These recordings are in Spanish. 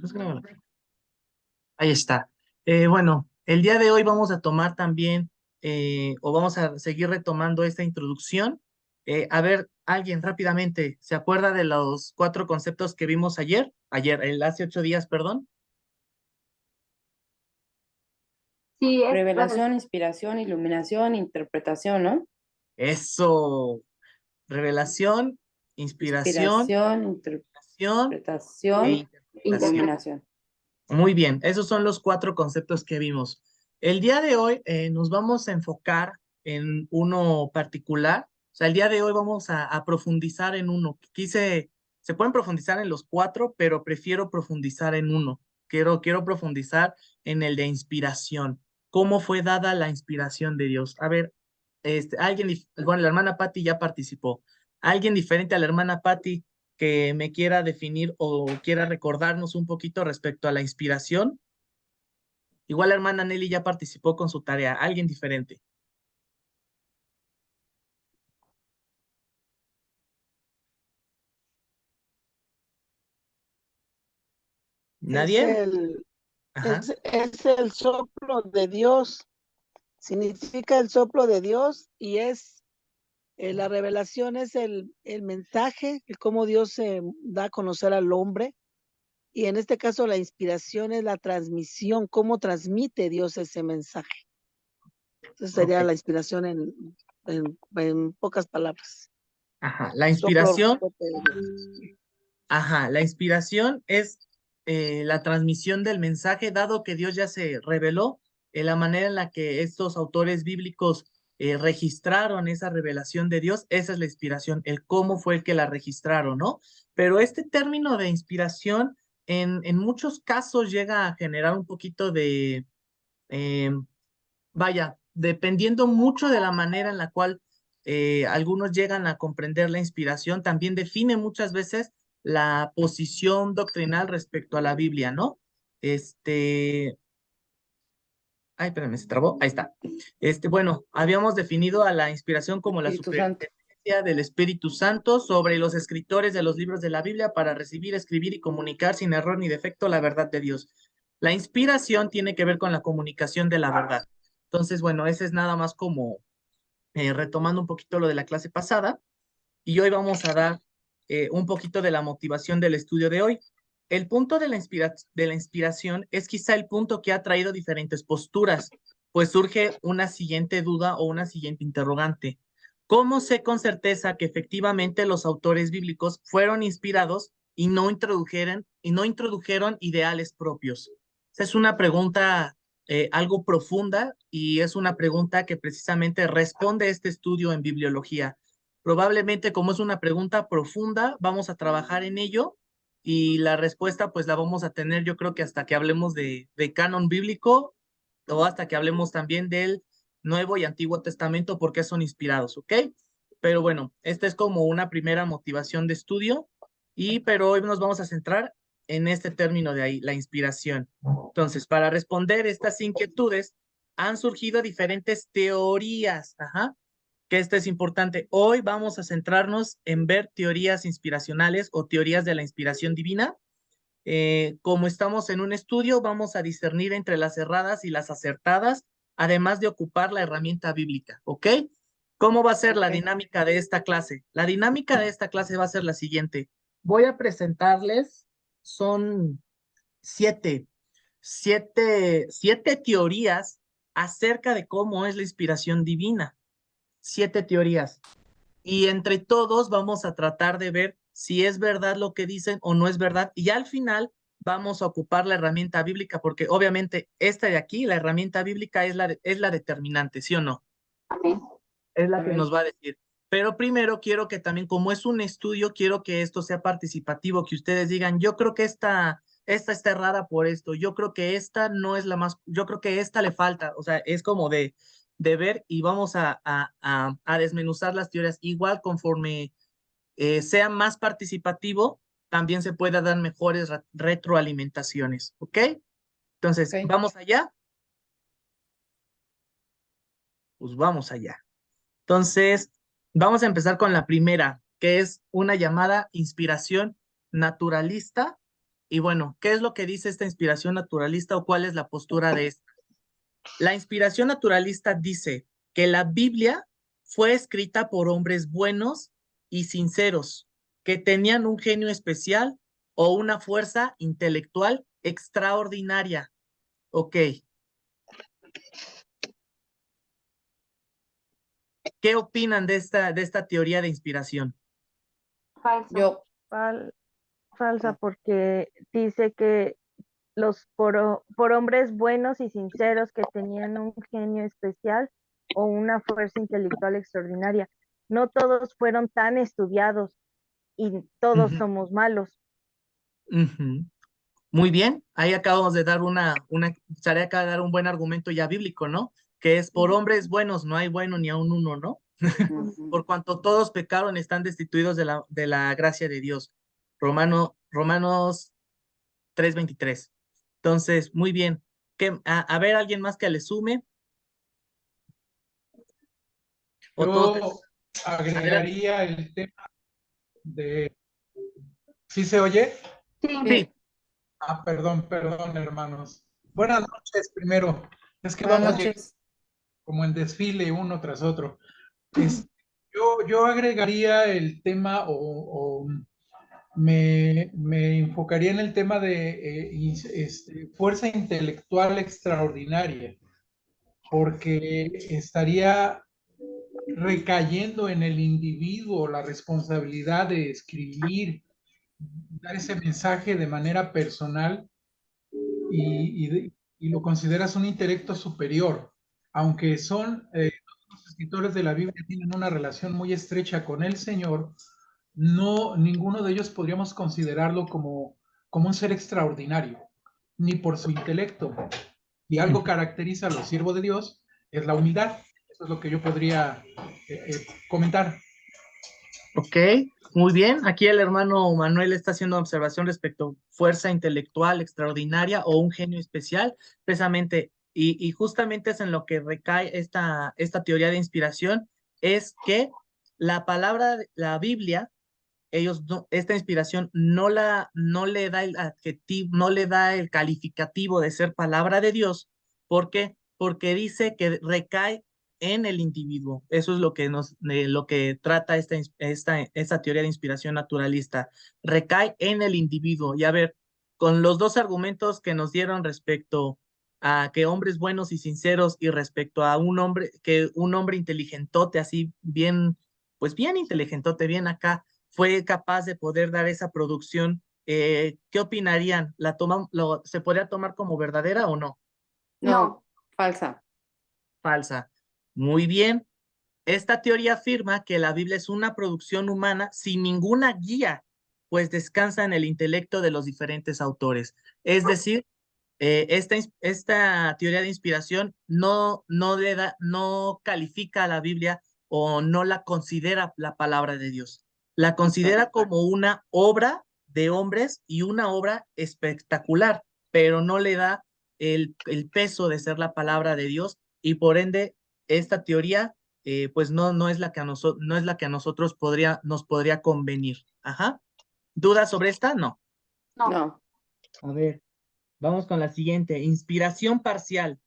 Pues grábala. Ahí está. Bueno, el día de hoy vamos a tomar también, o vamos a seguir retomando esta introducción. A ver, alguien rápidamente, ¿se acuerda de los 4 conceptos que vimos ayer? Hace 8 días, perdón. Sí, bueno, Revelación, inspiración, iluminación, interpretación, ¿no? Eso, revelación, inspiración, Inspiración, acción e interpretación, interpretación. iluminación. Muy bien, esos son los 4 conceptos que vimos. El día de hoy nos vamos a enfocar en uno particular. O sea, el día de hoy vamos a profundizar en uno. Se pueden profundizar en los 4, pero prefiero profundizar en uno. Quiero profundizar en el de inspiración. ¿Cómo fue dada la inspiración de Dios? A ver, bueno, la hermana Patti ya participó. ¿Alguien diferente a la hermana Patti que me quiera definir o quiera recordarnos un poquito respecto a la inspiración? Igual la hermana Nelly ya participó con su tarea. Alguien diferente. Es ¿Nadie? el, Ajá. es el soplo de Dios, significa el soplo de Dios y es la revelación, es el mensaje, el cómo Dios se da a conocer al hombre. Y en este caso la inspiración es la transmisión, cómo transmite Dios ese mensaje. Esa Ok. sería la inspiración en pocas palabras. Ajá. La Soplo inspiración, fuerte de Dios. ajá. La inspiración es la transmisión del mensaje, dado que Dios ya se reveló, la manera en la que estos autores bíblicos registraron esa revelación de Dios. Esa es la inspiración, el cómo fue el que la registraron, ¿no? Pero este término de inspiración en muchos casos llega a generar un poquito de, eh, vaya, dependiendo mucho de la manera en la cual algunos llegan a comprender la inspiración, también define muchas veces la posición doctrinal respecto a la Biblia, ¿no? Ay, espérame, se trabó. Ahí está. Bueno, habíamos definido a la inspiración como la Espíritu Santo. superintendencia del Espíritu Santo sobre los escritores de los libros de la Biblia para recibir, escribir y comunicar sin error ni defecto la verdad de Dios. La inspiración tiene que ver con la comunicación de la verdad. Entonces, bueno, ese es nada más como retomando un poquito lo de la clase pasada. Y hoy vamos a dar un poquito de la motivación del estudio de hoy. El punto de de la inspiración es quizá el punto que ha traído diferentes posturas, pues surge una siguiente duda o una siguiente interrogante. ¿Cómo sé con certeza que efectivamente los autores bíblicos fueron inspirados y no introdujeron ideales propios? Esa es una pregunta algo profunda y es una pregunta que precisamente responde este estudio en bibliología. Probablemente como es una pregunta profunda, vamos a trabajar en ello y la respuesta pues la vamos a tener yo creo que hasta que hablemos de canon bíblico o hasta que hablemos también del Nuevo y Antiguo Testamento porque son inspirados, ¿ok? Pero bueno, esta es como una primera motivación de estudio pero hoy nos vamos a centrar en este término de ahí, la inspiración. Entonces, para responder estas inquietudes, han surgido diferentes teorías, ajá, que esto es importante. Hoy vamos a centrarnos en ver teorías inspiracionales o teorías de la inspiración divina. Como estamos en un estudio, vamos a discernir entre las erradas y las acertadas, además de ocupar la herramienta bíblica, ¿ok? ¿Cómo va a ser la dinámica de esta clase? La dinámica de esta clase va a ser la siguiente. Voy a presentarles, son siete, siete teorías acerca de cómo es la inspiración divina. 7 teorías. Y entre todos vamos a tratar de ver si es verdad lo que dicen o no es verdad. Y al final vamos a ocupar la herramienta bíblica, porque obviamente esta de aquí, la herramienta bíblica es la determinante, ¿sí o no? amén. Es la que Amén. nos va a decir. Pero primero quiero que también, como es un estudio, quiero que esto sea participativo, que ustedes digan, yo creo que esta está errada por esto, yo creo que esta no es la más, yo creo que esta le falta, o sea, es como de ver y vamos a desmenuzar las teorías. Igual conforme sea más participativo, también se pueda dar mejores retroalimentaciones, ¿ok? Entonces, Ok. ¿vamos allá? Pues vamos allá. Entonces, vamos a empezar con la primera, que es una llamada inspiración naturalista Y bueno, ¿qué es lo que dice esta inspiración naturalista o cuál es la postura de esta? La inspiración naturalista dice que la Biblia fue escrita por hombres buenos y sinceros, que tenían un genio especial o una fuerza intelectual extraordinaria. Ok. ¿Qué opinan de esta teoría de inspiración? Falso. Yo, Falsa, porque dice que por hombres buenos y sinceros que tenían un genio especial o una fuerza intelectual extraordinaria. No todos fueron tan estudiados y todos Ujú, somos malos. ujú. Muy bien, ahí acabamos de dar tarea acá de dar un buen argumento ya bíblico, ¿no? Que es por hombres buenos, no hay bueno ni aun uno, ¿no? Por cuanto todos pecaron, están destituidos de la gracia de Dios. Romanos 3:23. Entonces, muy bien. A ver, ¿alguien más que le sume? ¿O todos? Yo Adelante. agregaría el tema de... ¿Sí se oye? Sí. Sí, Perdón, hermanos. Buenas noches primero. Es que buenas vamos noches. como en desfile uno tras otro. Yo agregaría el tema o me enfocaría en el tema de fuerza intelectual extraordinaria, porque estaría recayendo en el individuo la responsabilidad de escribir, dar ese mensaje de manera personal y lo consideras un intelecto superior, aunque los escritores de la Biblia tienen una relación muy estrecha con el Señor, no, ninguno de ellos podríamos considerarlo como un ser extraordinario, ni por su intelecto. Y algo caracteriza a los siervos de Dios es la humildad. Eso es lo que yo podría comentar. ok, muy bien. Aquí el hermano Manuel está haciendo observación respecto a fuerza intelectual extraordinaria o un genio especial, precisamente, y justamente es en lo que recae esta teoría de inspiración, es que la palabra, la Biblia, esta inspiración no le da el adjetivo, no le da el calificativo de ser palabra de Dios. ¿Por qué? Porque dice que recae en el individuo. Eso es lo que trata esta teoría de inspiración naturalista. Recae en el individuo. Y a ver, con los dos argumentos que nos dieron respecto a que hombres buenos y sinceros y respecto a un hombre inteligentote, así bien, pues bien inteligentote, bien acá, fue capaz de poder dar esa producción. ¿Qué opinarían? ¿Se podría tomar como verdadera o no? No, falsa. Falsa. Muy bien. Esta teoría afirma que la Biblia es una producción humana sin ninguna guía, pues descansa en el intelecto de los diferentes autores. Es decir, esta teoría de inspiración no califica a la Biblia o no la considera la palabra de Dios. La considera como una obra de hombres y una obra espectacular, pero no le da el peso de ser la palabra de Dios y por ende esta teoría pues no es la que no es la que a nosotros nos podría convenir. Ajá. ¿Dudas sobre esta? No. No. A ver. Vamos con la siguiente, inspiración parcial.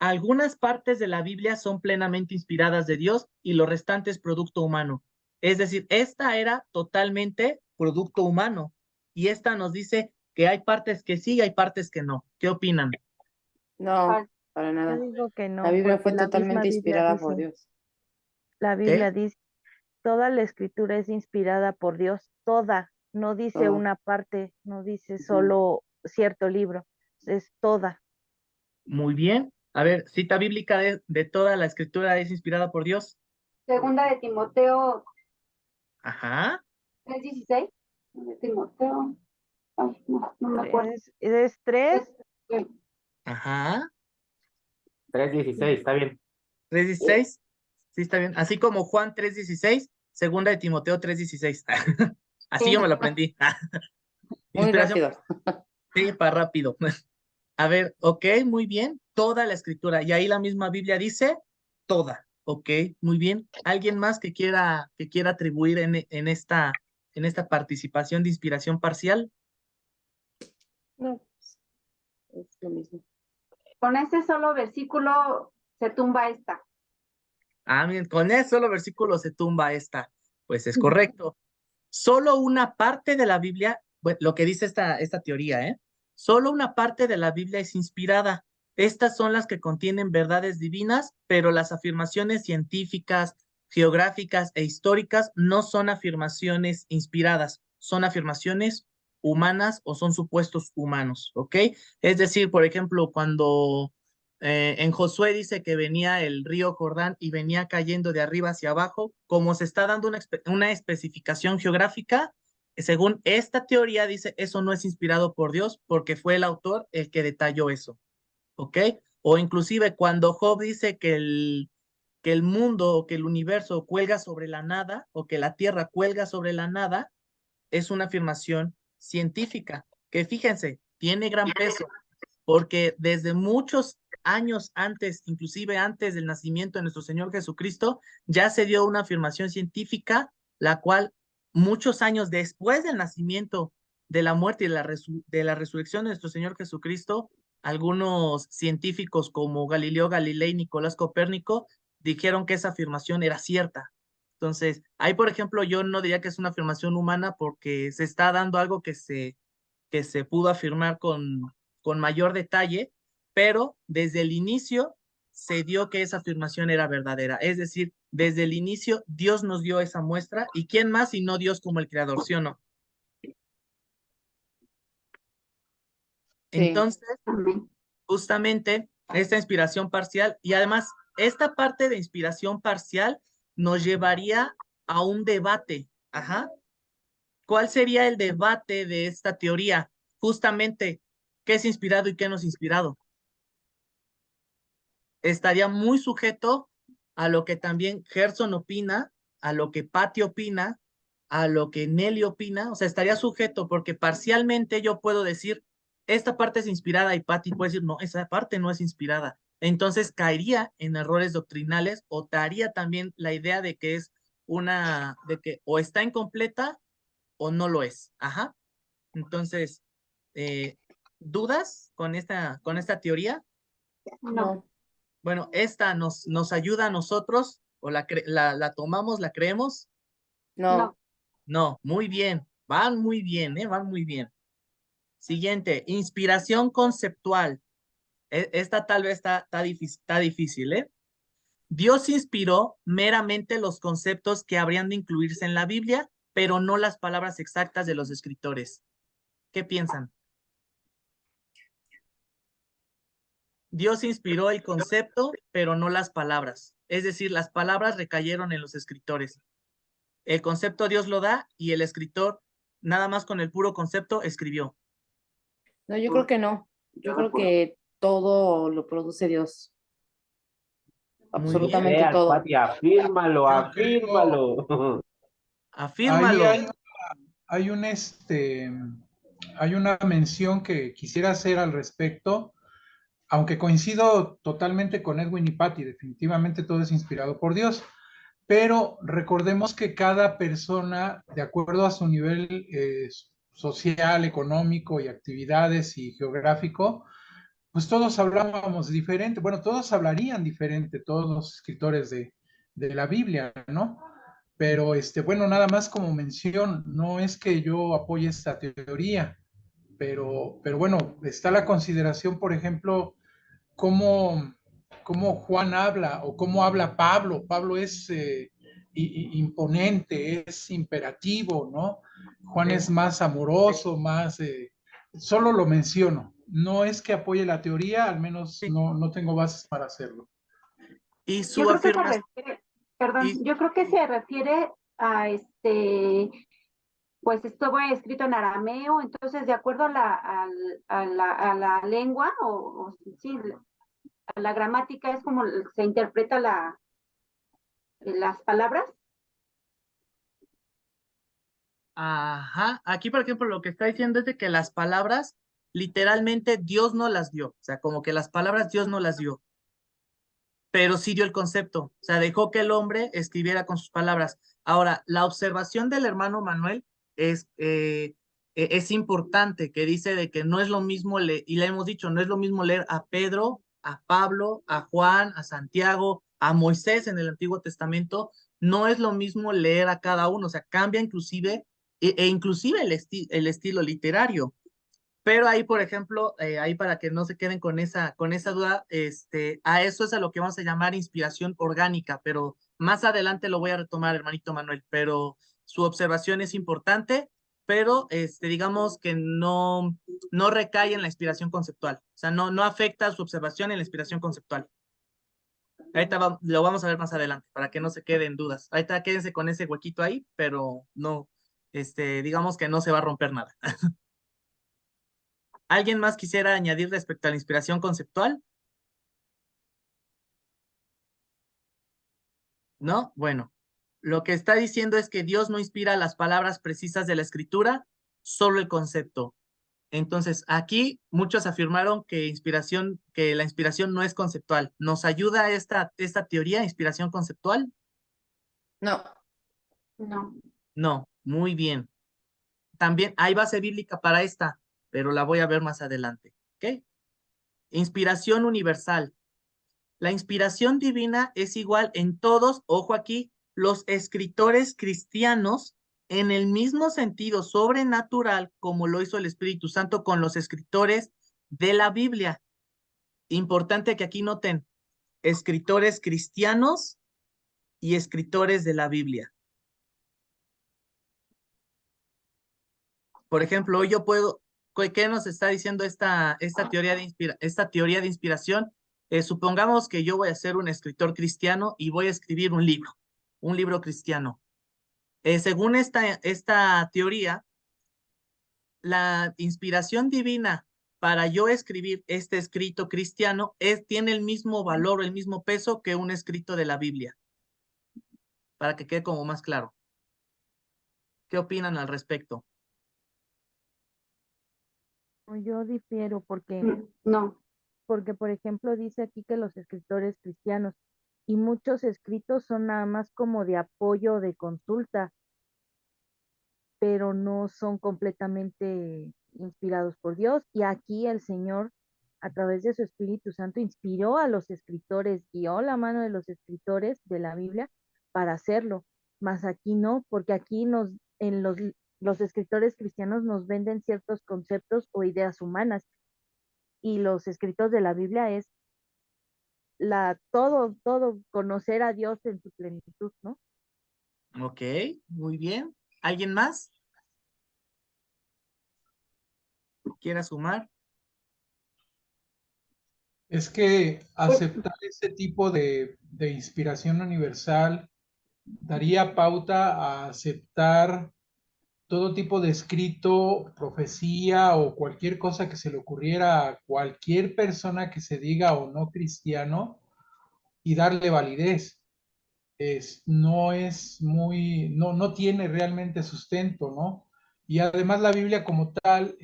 Algunas partes de la Biblia son plenamente inspiradas de Dios y lo restante es producto humano. Es decir, esta era totalmente producto humano y esta nos dice que hay partes que sí y hay partes que no. ¿Qué opinan? No, para Yo nada. digo que La no, Biblia porque fue totalmente inspirada por Dios. La Biblia ¿Qué? dice, toda la escritura es inspirada por Dios, toda, no dice Todo. una parte, no dice Ujú. solo cierto libro, es toda. Muy bien. A ver, cita bíblica de toda la escritura es inspirada por Dios. Segunda de Timoteo Ajá. 3:16. De Timoteo. Ay, no me acuerdo. Es tres, Ajá. 3:16, está bien. 3:16. Sí, está bien. Así como Juan 3:16, segunda de Timoteo 3:16. Así yo me lo aprendí. Muy Inspiración, rápido. sí, para rápido. A ver, ok, muy bien. Toda la escritura. Y ahí la misma Biblia dice toda. Ok, muy bien. ¿Alguien más que quiera atribuir en esta participación de inspiración parcial? Lo mismo. Con ese solo versículo se tumba esta. Ah, bien, con ese solo versículo se tumba esta. Pues es correcto. Solo una parte de la Biblia, bueno, lo que dice esta teoría, ¿eh? Solo una parte de la Biblia es inspirada. Estas son las que contienen verdades divinas, pero las afirmaciones científicas, geográficas e históricas no son afirmaciones inspiradas, son afirmaciones humanas o son supuestos humanos, ¿ok? Es decir, por ejemplo, cuando en Josué dice que venía el río Jordán y venía cayendo de arriba hacia abajo, como se está dando una especificación geográfica, según esta teoría dice, eso no es inspirado por Dios porque fue el autor el que detalló eso, ¿ok? O inclusive cuando Job dice que el mundo o que el universo cuelga sobre la nada o que la tierra cuelga sobre la nada, es una afirmación científica que fíjense, tiene gran peso porque desde muchos años antes, inclusive antes del nacimiento de nuestro Señor Jesucristo, ya se dio una afirmación científica, la cual muchos años después del nacimiento, de la muerte y de la resurrección de nuestro Señor Jesucristo, algunos científicos como Galileo Galilei y Nicolás Copérnico dijeron que esa afirmación era cierta. Entonces, ahí, por ejemplo, yo no diría que es una afirmación humana porque se está dando algo que se pudo afirmar con mayor detalle, pero desde el inicio se dio que esa afirmación era verdadera. Es decir, desde el inicio Dios nos dio esa muestra y ¿quién más si no Dios como el creador, sí o no? Sí. Entonces, Amén. justamente esta inspiración parcial y además esta parte de inspiración parcial nos llevaría a un debate. Ajá. ¿Cuál sería el debate de esta teoría? Justamente, ¿qué es inspirado y qué no es inspirado? Estaría muy sujeto a lo que también Gerson opina, a lo que Patti opina, a lo que Nelly opina, o sea, estaría sujeto porque parcialmente yo puedo decir, esta parte es inspirada y Patti puede decir, no, esa parte no es inspirada. Entonces caería en errores doctrinales o daría también la idea de que es de que o está incompleta o no lo es. Ajá. Entonces, eh, ¿dudas con esta teoría? No, No, Bueno, esta nos ayuda a nosotros, o la tomamos, la creemos. no. no. No, muy bien, van muy bien, van muy bien. Siguiente, inspiración conceptual. Esta tal vez está difícil, ¿eh? Dios inspiró meramente los conceptos que habrían de incluirse en la Biblia, pero no las palabras exactas de los escritores. ¿Qué piensan? Dios inspiró el concepto, pero no las palabras. Es decir, las palabras recayeron en los escritores. El concepto Dios lo da y el escritor, nada más con el puro concepto, escribió. No, yo creo que no. Yo creo que todo lo produce Dios. Muy bien, Absolutamente Veas, todo. Pati, afírmalo, Yo creo, afírmalo. ahí afírmalo. hay hay una mención que quisiera hacer al respecto, aunque coincido totalmente con Edwin y Patty, definitivamente todo es inspirado por Dios, pero recordemos que cada persona, de acuerdo a su nivel social, económico y actividades y geográfico, pues todos hablábamos diferente, bueno, todos hablarían diferente, todos los escritores de la Biblia, ¿no? Pero, bueno, nada más como mención, no es que yo apoye esta teoría, pero bueno, está la consideración, por ejemplo, cómo, cómo Juan habla o cómo habla Pablo. Pablo es imponente, es imperativo, ¿no? Juan es más amoroso, más... solo lo menciono. No es que apoye la teoría, al menos Sí. no tengo bases para hacerlo. Y Yo su creo que se afirmación, refiere, perdón, y yo creo que se refiere a pues esto fue escrito en arameo, entonces de acuerdo a la lengua, o sí, a la gramática es como se interpreta las palabras. ajá, aquí por ejemplo lo que está diciendo es de que las palabras literalmente Dios no las dio, o sea, como que las palabras Dios no las dio, pero sí dio el concepto, o sea, dejó que el hombre escribiera con sus palabras. Ahora, la observación del hermano Manuel es es importante, que dice de que no es lo mismo, y le hemos dicho, no es lo mismo leer a Pedro, a Pablo, a Juan, a Santiago, a Moisés en el Antiguo Testamento, no es lo mismo leer a cada uno, o sea, cambia inclusive, inclusive el estilo literario. Pero ahí, por ejemplo, ahí para que no se queden con esa duda, a eso es a lo que vamos a llamar inspiración orgánica, pero más adelante lo voy a retomar, hermanito Manuel, pero su observación es importante, pero digamos que no recae en la inspiración conceptual, o sea, no afecta su observación en la inspiración conceptual. Ahorita lo vamos a ver más adelante, para que no se queden dudas. Ahorita quédense con ese huequito ahí, pero no, digamos que no se va a romper nada. ¿Alguien más quisiera añadir respecto a la inspiración conceptual? ¿No? Bueno, lo que está diciendo es que Dios no inspira las palabras precisas de la escritura, solo el concepto. Entonces, aquí muchos afirmaron que la inspiración no es conceptual. ¿Nos ayuda esta teoría, inspiración conceptual? No, No. No, muy bien. También hay base bíblica para esta, pero la voy a ver más adelante. ¿Ok? Inspiración universal. La inspiración divina es igual en todos, ojo aquí, los escritores cristianos en el mismo sentido sobrenatural como lo hizo el Espíritu Santo con los escritores de la Biblia. Importante que aquí noten, escritores cristianos y escritores de la Biblia. Por ejemplo, hoy yo puedo, ¿qué nos está diciendo esta teoría de inspiración? Supongamos que yo voy a ser un escritor cristiano y voy a escribir un libro cristiano. Según esta teoría, la inspiración divina para yo escribir este escrito cristiano tiene el mismo valor, el mismo peso que un escrito de la Biblia, para que quede como más claro. ¿Qué opinan al respecto? Yo difiero No. porque, por ejemplo, dice aquí que los escritores cristianos y muchos escritos son nada más como de apoyo, de consulta, pero no son completamente inspirados por Dios. Y aquí el Señor, a través de su Espíritu Santo, inspiró a los escritores, guió la mano de los escritores de la Biblia para hacerlo. Mas aquí no, porque aquí en los escritores cristianos nos venden ciertos conceptos o ideas humanas, y los escritos de la Biblia es todo, conocer a Dios en su plenitud, ¿no? Ok, muy bien. ¿Alguien más quiera sumar? Es que aceptar ese tipo de inspiración universal daría pauta a aceptar todo tipo de escrito, profecía o cualquier cosa que se le ocurriera a cualquier persona que se diga o no cristiano y darle validez. No es muy, no tiene realmente sustento, ¿no? Y además la Biblia como tal,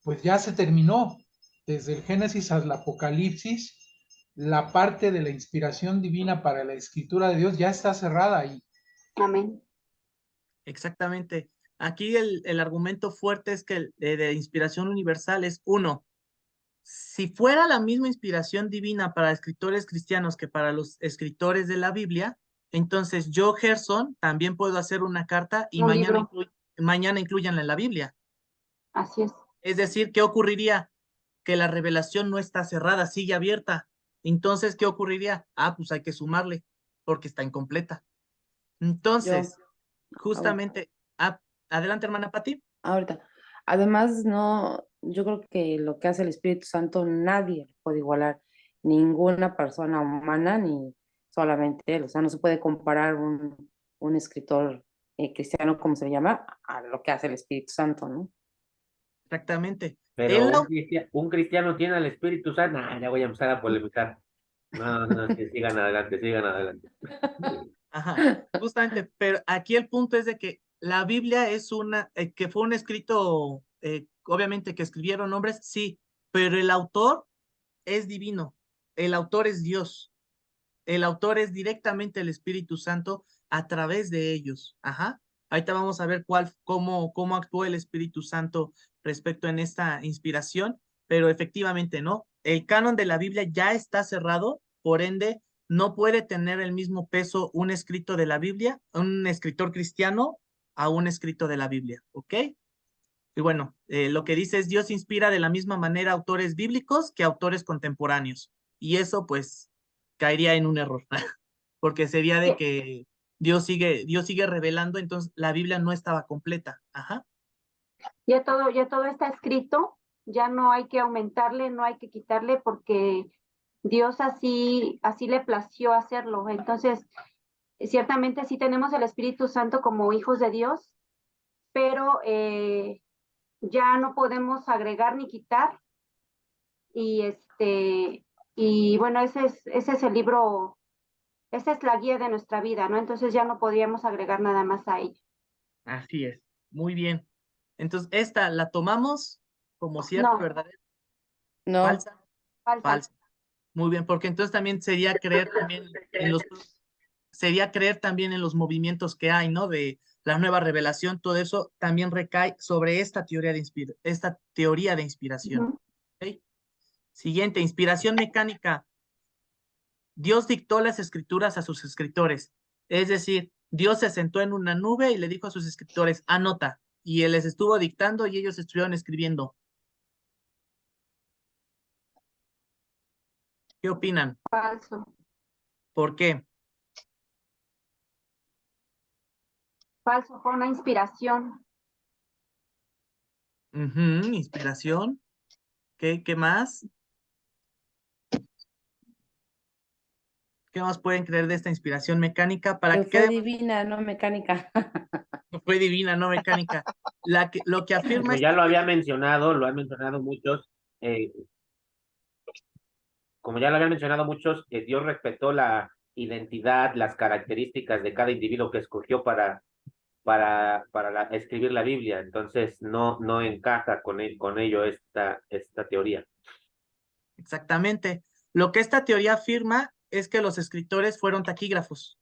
pues ya se terminó. Desde el Génesis al Apocalipsis, la parte de la inspiración divina para la escritura de Dios ya está cerrada ahí. Amén. Exactamente. Aquí el argumento fuerte es que de inspiración universal es uno. Si fuera la misma inspiración divina para escritores cristianos que para los escritores de la Biblia, entonces yo, Gerson, también puedo hacer una carta y Un libro. mañana incluyanla en la Biblia. Así es. Es decir, ¿qué ocurriría? Que la revelación no está cerrada, sigue abierta. Entonces, ¿qué ocurriría? Ah, pues hay que sumarle, porque está incompleta. Entonces, ahorita, justamente, adelante, hermana Pati. ahorita. Además, no, yo creo que lo que hace el Espíritu Santo nadie lo puede igualar, ninguna persona humana, ni solamente él. O sea, no se puede comparar un escritor cristiano, como se llama, a lo que hace el Espíritu Santo, ¿no? Exactamente. Pero un cristiano tiene al Espíritu Santo. Ah, ya voy a empezar a polemizar. No, que sigan adelante, sigan adelante. Ajá, justamente, pero aquí el punto es de que la Biblia es que fue un escrito, obviamente que escribieron hombres, sí, pero el autor es divino, el autor es Dios, el autor es directamente el Espíritu Santo a través de ellos, ajá, Ahorita vamos a ver cómo actuó el Espíritu Santo respecto en esta inspiración, pero efectivamente no. El canon de la Biblia ya está cerrado, por ende, no puede tener el mismo peso un escrito de la Biblia, un escritor cristiano, a un escrito de la Biblia, ¿ok? Y bueno, lo que dice es Dios inspira de la misma manera autores bíblicos que autores contemporáneos. Y eso pues caería en un error, porque sería de que Dios sigue revelando, entonces la Biblia no estaba completa. Ajá. Ya todo está escrito, ya no hay que aumentarle, no hay que quitarle, porque Dios así le plació hacerlo. Entonces, ciertamente sí tenemos el Espíritu Santo como hijos de Dios, pero ya no podemos agregar ni quitar. Y bueno, ese es el libro, esa es la guía de nuestra vida, ¿no? Entonces ya no podríamos agregar nada más a ella. Así es. Muy bien. Entonces, esta la tomamos como cierta, No, verdadera, No, falsa, falsa. falsa. Muy bien, porque entonces también sería creer también en los movimientos que hay, ¿no? De la nueva revelación, todo eso también recae sobre esta teoría de inspiración. Ujú. ¿Ok? Siguiente, inspiración mecánica. Dios dictó las escrituras a sus escritores. Es decir, Dios se sentó en una nube y le dijo a sus escritores, anota. Y él les estuvo dictando y ellos estuvieron escribiendo. ¿Qué opinan? Falso. ¿Por qué? Falso, fue una inspiración. Ujú, inspiración. ¿Qué más? ¿Qué más pueden creer de esta inspiración mecánica? Para que que fue quede divina, no mecánica. fue divina, no mecánica. Lo que afirma Como ya esta lo había teoría, mencionado, lo han mencionado muchos, como ya lo habían mencionado muchos, Dios respetó la identidad, las características de cada individuo que escogió para escribir la Biblia. Entonces, no encaja con ello esta teoría. exactamente. Lo que esta teoría afirma es que los escritores fueron taquígrafos.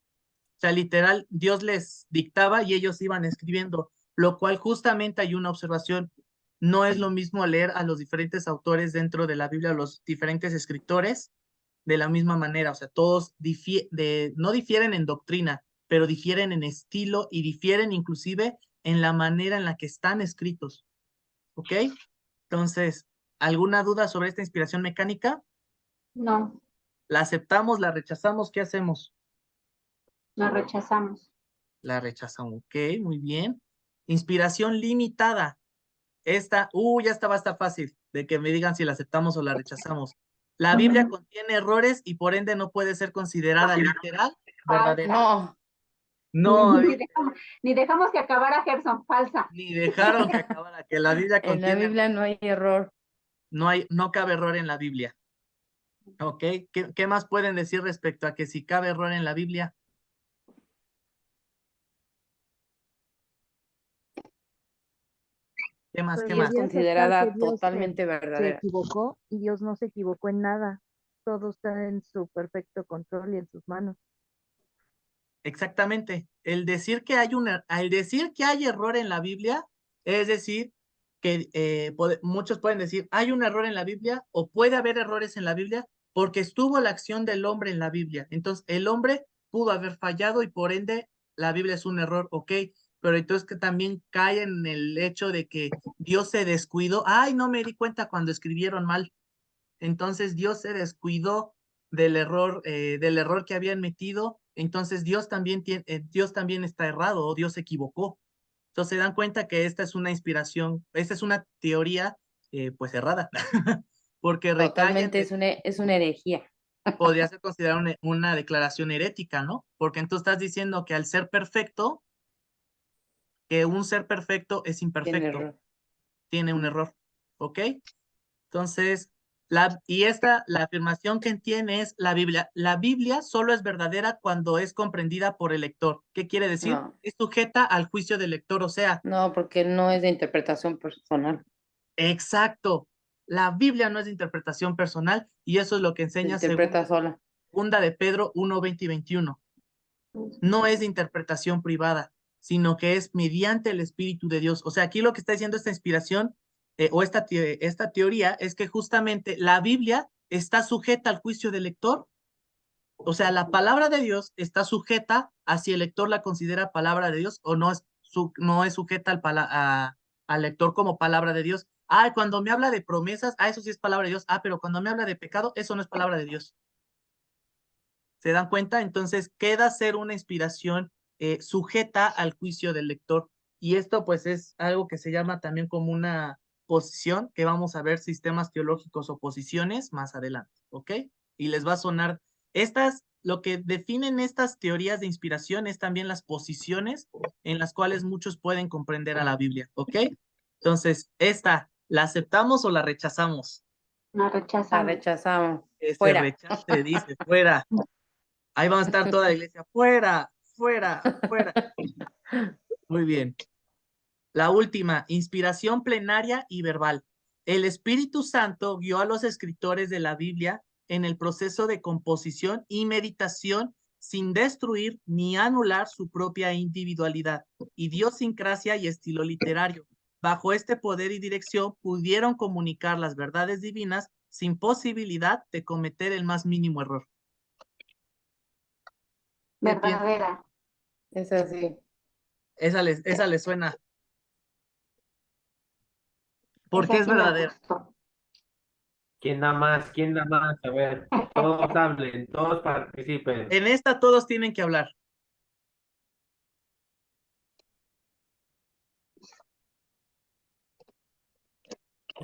O sea, literal, Dios les dictaba y ellos iban escribiendo, lo cual justamente hay una observación. No es lo mismo leer a los diferentes autores dentro de la Biblia, los diferentes escritores, de la misma manera. O sea, todos no difieren en doctrina, pero difieren en estilo y difieren inclusive en la manera en la que están escritos. ¿Ok? Entonces, ¿alguna duda sobre esta inspiración mecánica? No, ¿La aceptamos, la rechazamos? ¿Qué hacemos? la rechazamos. La rechazamos. Ok, muy bien. Inspiración limitada. Ya estaba, está fácil de que me digan si la aceptamos o la rechazamos. La Biblia contiene errores y por ende no puede ser considerada literal, verdadera. No, No, Ni dejamos que acabara Gerson, falsa. ni dejaron que acabara, que la Biblia en la contiene, Biblia no hay error. no cabe error en la Biblia. Ok, ¿qué más pueden decir respecto a que si cabe error en la Biblia? ¿Qué más? Pues ¿Qué Y es más? sería aceptar que considerada Dios totalmente se verdadera. equivocó y Dios no se equivocó en nada. Todo está en su perfecto control y en sus manos. Exactamente. Al decir que hay error en la Biblia, es decir, que muchos pueden decir, hay un error en la Biblia o puede haber errores en la Biblia porque estuvo la acción del hombre en la Biblia. Entonces, el hombre pudo haber fallado y por ende la Biblia es un error, ok, pero entonces que también cae en el hecho de que Dios se descuidó. Ay, no me di cuenta cuando escribieron mal. Entonces Dios se descuidó del error que habían metido. Entonces Dios también está errado o Dios se equivocó. Entonces se dan cuenta que esta es una inspiración, esta es una teoría pues errada, porque Totalmente es una herejía. podría ser considerada una declaración herética, ¿no? Porque entonces estás diciendo que al ser perfecto, que un ser perfecto es Tiene imperfecto, error. tiene un error, ¿ok? Entonces, la afirmación que tiene es la Biblia. La Biblia solo es verdadera cuando es comprendida por el lector. ¿Qué quiere decir? No, Es sujeta al juicio del lector, o sea, no, porque no es de interpretación personal, exacto. La Biblia no es de interpretación personal y eso es lo que se enseña interpreta sola. segunda de Pedro 1, 20 y 21. No es de interpretación privada, sino que es mediante el Espíritu de Dios. O sea, aquí lo que está diciendo esta inspiración o esta teoría es que justamente la Biblia está sujeta al juicio del lector. O sea, la palabra de Dios está sujeta a si el lector la considera palabra de Dios o no es sujeta al lector como palabra de Dios. Ah, cuando me habla de promesas, eso sí es palabra de Dios. Ah, pero cuando me habla de pecado, eso no es palabra de Dios. ¿Se dan cuenta? Entonces queda ser una inspiración sujeta al juicio del lector. Y esto pues es algo que se llama también como una posición, que vamos a ver sistemas teológicos o posiciones más adelante, ¿ok? Y les va a sonar lo que definen estas teorías de inspiración es también las posiciones en las cuales muchos pueden comprender a la Biblia, ¿ok? Entonces, ¿la aceptamos o la rechazamos? La La rechazamos. rechazamos. Que se Fuera. rechace, dice, fuera. Ahí vamos a estar toda la iglesia, fuera, fuera, fuera. Muy bien. La última, inspiración plenaria y verbal. El Espíritu Santo guió a los escritores de la Biblia en el proceso de composición y meditación sin destruir ni anular su propia individualidad, idiosincrasia y estilo literario. Bajo este poder y dirección pudieron comunicar las verdades divinas sin posibilidad de cometer el más mínimo error. ¿Qué piensas? Verdadera. Es así. Esa le suena. Porque Esa es sí me verdadera. gustó. ¿Quién da más? ¿Quién da más? A ver, todos hablen, todos participen. En esta todos tienen que hablar.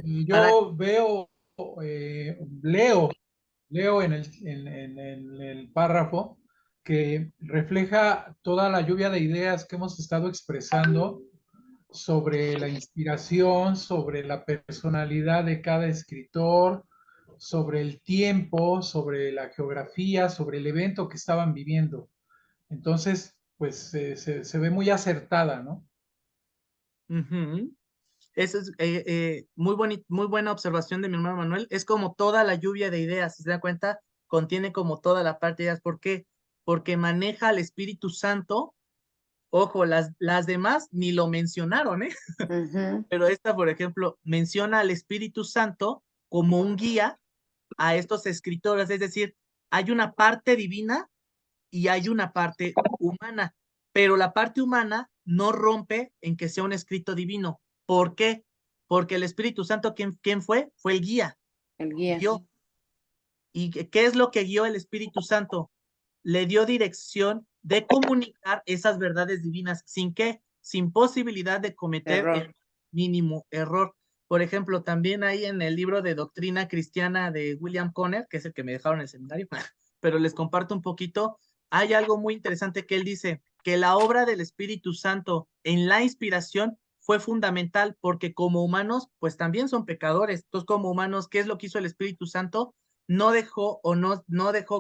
Y Para- yo leo en el párrafo que refleja toda la lluvia de ideas que hemos estado expresando sobre la inspiración, sobre la personalidad de cada escritor, sobre el tiempo, sobre la geografía, sobre el evento que estaban viviendo. Entonces, pues se ve muy acertada, ¿no? Ujú. Eso es muy buena observación de mi hermano Manuel. Es como toda la lluvia de ideas, si se da cuenta, contiene como toda la parte de ideas. ¿Por qué? Porque maneja al Espíritu Santo. Ojo, las demás ni lo mencionaron, ¿eh? Ujú. Pero esta, por ejemplo, menciona al Espíritu Santo como un guía a estos escritores. Es decir, hay una parte divina y hay una parte humana, pero la parte humana no rompe en que sea un escrito divino. ¿Por qué? Porque el Espíritu Santo, ¿quién fue? Fue el guía, El guía. guió. ¿Y qué es lo que guió el Espíritu Santo? Le dio dirección de comunicar esas verdades divinas. ¿Sin qué? Sin posibilidad de cometer Error. el mínimo error. Por ejemplo, también hay en el libro de Doctrina Cristiana de William Conner, que es el que me dejaron en el seminario, pero les comparto un poquito. Hay algo muy interesante que él dice, que la obra del Espíritu Santo en la inspiración fue fundamental porque como humanos, pues también son pecadores. Entonces, como humanos, ¿qué es lo que hizo el Espíritu Santo? No dejó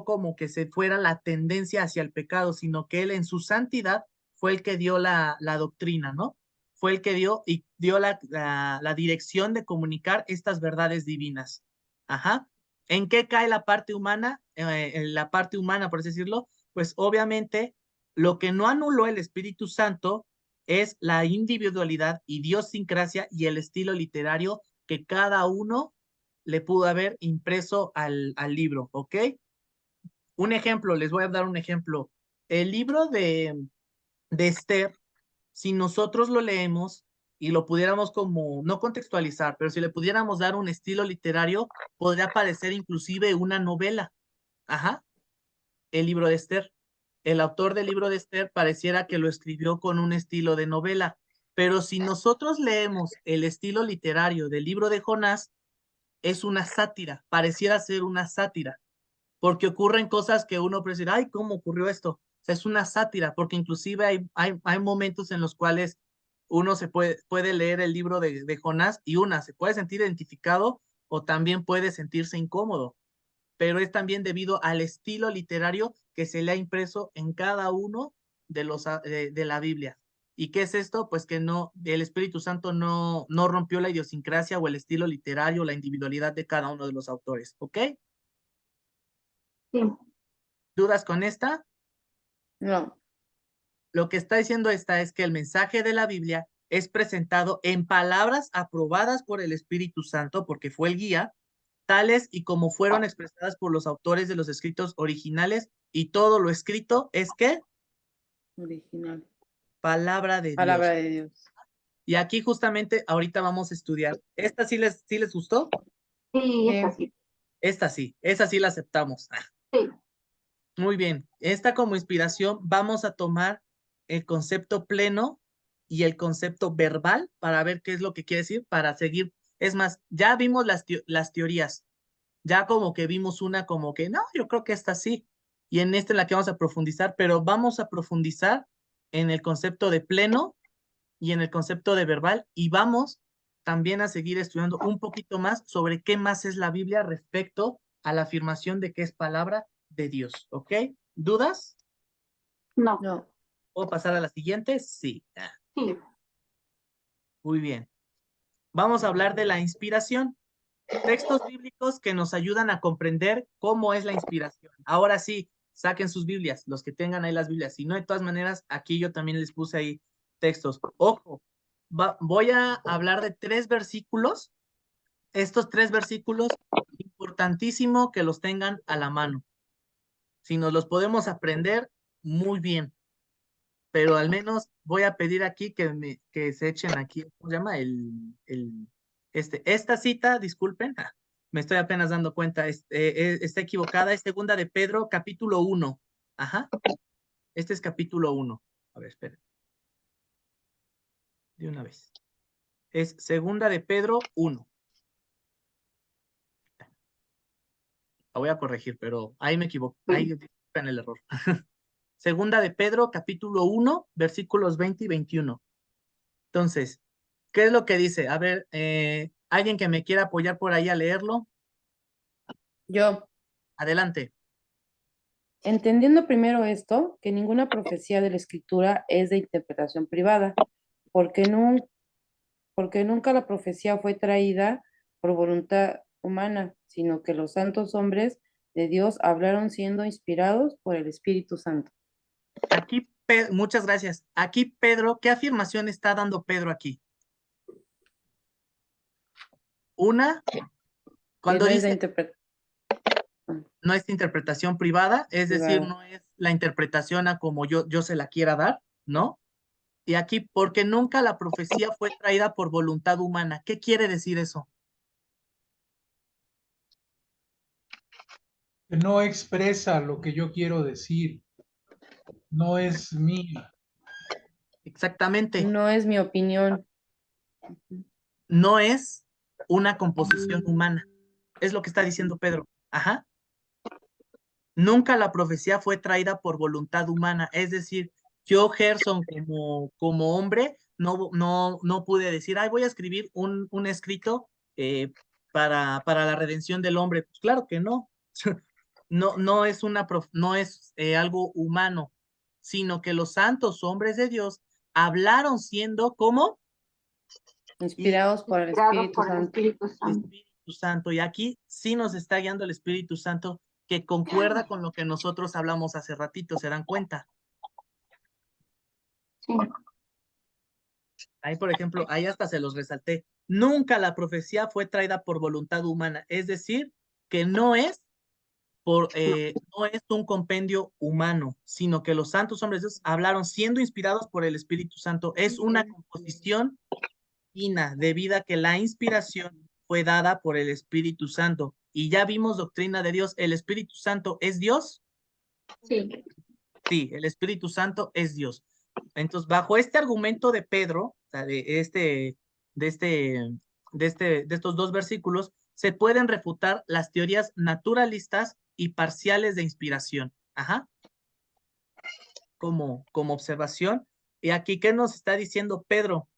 como que se fuera la tendencia hacia el pecado, sino que él en su santidad fue el que dio la doctrina, ¿no? Fue el que dio la dirección de comunicar estas verdades divinas. Ajá. ¿En qué cae la parte humana? En la parte humana, por así decirlo, pues obviamente lo que no anuló el Espíritu Santo es la individualidad, idiosincrasia y el estilo literario que cada uno le pudo haber impreso al libro, ¿ok? Un ejemplo, les voy a dar un ejemplo. El libro de Esther, si nosotros lo leemos y lo pudiéramos como, no contextualizar, pero si le pudiéramos dar un estilo literario, podría parecer inclusive una novela. Ajá, el libro de Esther. El autor del libro de Esther pareciera que lo escribió con un estilo de novela, pero si nosotros leemos el estilo literario del libro de Jonás, es una sátira, pareciera ser una sátira, porque ocurren cosas que uno puede decir, ay, ¿cómo ocurrió esto? O sea, es una sátira, porque inclusive hay momentos en los cuales uno se puede leer el libro de Jonás y se puede sentir identificado o también puede sentirse incómodo, pero es también debido al estilo literario que se le ha impreso en cada uno de la Biblia. ¿Y qué es esto? Pues que el Espíritu Santo no rompió la idiosincrasia o el estilo literario, la individualidad de cada uno de los autores, ¿ok? Sí. ¿Dudas con esta? No. Lo que está diciendo esta es que el mensaje de la Biblia es presentado en palabras aprobadas por el Espíritu Santo, porque fue el guía, tales y como fueron expresadas por los autores de los escritos originales, y todo lo escrito es ¿qué? Original. Palabra de Dios. Palabra de Dios. Y aquí justamente ahorita vamos a estudiar. ¿Esta sí les gustó? Sí, es así. Esa sí la aceptamos. Sí. Muy bien. Esta como inspiración vamos a tomar el concepto pleno y el concepto verbal para ver qué es lo que quiere decir, para seguir. Es más, ya vimos las teorías. Ya como que vimos una como que, no, yo creo que esta sí. Y en esta es la que vamos a profundizar, pero vamos a profundizar en el concepto de pleno y en el concepto de verbal, y vamos también a seguir estudiando un poquito más sobre qué más es la Biblia respecto a la afirmación de que es palabra de Dios, ¿ok? ¿Dudas? No. No. ¿Puedo pasar a la siguiente? Sí. Sí. Muy bien. Vamos a hablar de la inspiración. Textos bíblicos que nos ayudan a comprender cómo es la inspiración. Ahora sí, saquen sus Biblias, los que tengan ahí las Biblias. Si no, de todas maneras, aquí yo también les puse ahí textos. Ojo, voy a hablar de 3 versículos. Estos 3 versículos, importantísimo que los tengan a la mano. Si nos los podemos aprender, muy bien. Pero al menos voy a pedir aquí que se echen aquí, ¿cómo se llama? Esta cita, disculpen, me estoy apenas dando cuenta, está equivocada, es segunda de Pedro, capítulo 1. Ajá, este es capítulo 1. A ver, esperen. De una vez. Es segunda de Pedro 1. La voy a corregir, pero ahí me equivoco, ahí disculpen el error. Segunda de Pedro, capítulo 1, versículos 20 y 21. Entonces, ¿qué es lo que dice? A ver, ¿alguien que me quiera apoyar por ahí a leerlo? Yo, Adelante. entendiendo primero esto, que ninguna profecía de la Escritura es de interpretación privada, porque, porque nunca la profecía fue traída por voluntad humana, sino que los santos hombres de Dios hablaron siendo inspirados por el Espíritu Santo. Aquí, muchas gracias. Aquí, Pedro, ¿qué afirmación está dando Pedro aquí? Una, cuando Que no es de dice no es interpretación privada, es decir, privada. no es la interpretación a como yo se la quiera dar, ¿no? Y aquí, porque nunca la profecía fue traída por voluntad humana. ¿Qué quiere decir eso? Que no expresa lo que yo quiero decir, no es mía. Exactamente. No es mi opinión. No es una composición humana. Es lo que está diciendo Pedro. Ajá. Nunca la profecía fue traída por voluntad humana. Es decir, yo, Gerson, como hombre, no pude decir, ay, voy a escribir un escrito para la redención del hombre. Pues claro que no. No es algo humano, sino que los santos hombres de Dios hablaron siendo como Inspirados por el Inspirados Espíritu por el Santo. Espíritu el Santo. Espíritu Santo. Y aquí sí nos está guiando el Espíritu Santo, que concuerda con lo que nosotros hablamos hace ratito, ¿se dan cuenta? Sí. Ahí, por ejemplo, ahí hasta se los resalté. Nunca la profecía fue traída por voluntad humana, es decir, que no es un compendio humano, sino que los santos hombres de Dios hablaron siendo inspirados por el Espíritu Santo. Es una composición divina, debido a que la inspiración fue dada por el Espíritu Santo. Y ya vimos doctrina de Dios. ¿El Espíritu Santo es Dios? Sí. Sí, el Espíritu Santo es Dios. Entonces, bajo este argumento de Pedro, o sea, de estos 2 versículos, se pueden refutar las teorías naturalistas y parciales de inspiración. Ajá. Como observación. Y aquí, ¿qué nos está diciendo Pedro?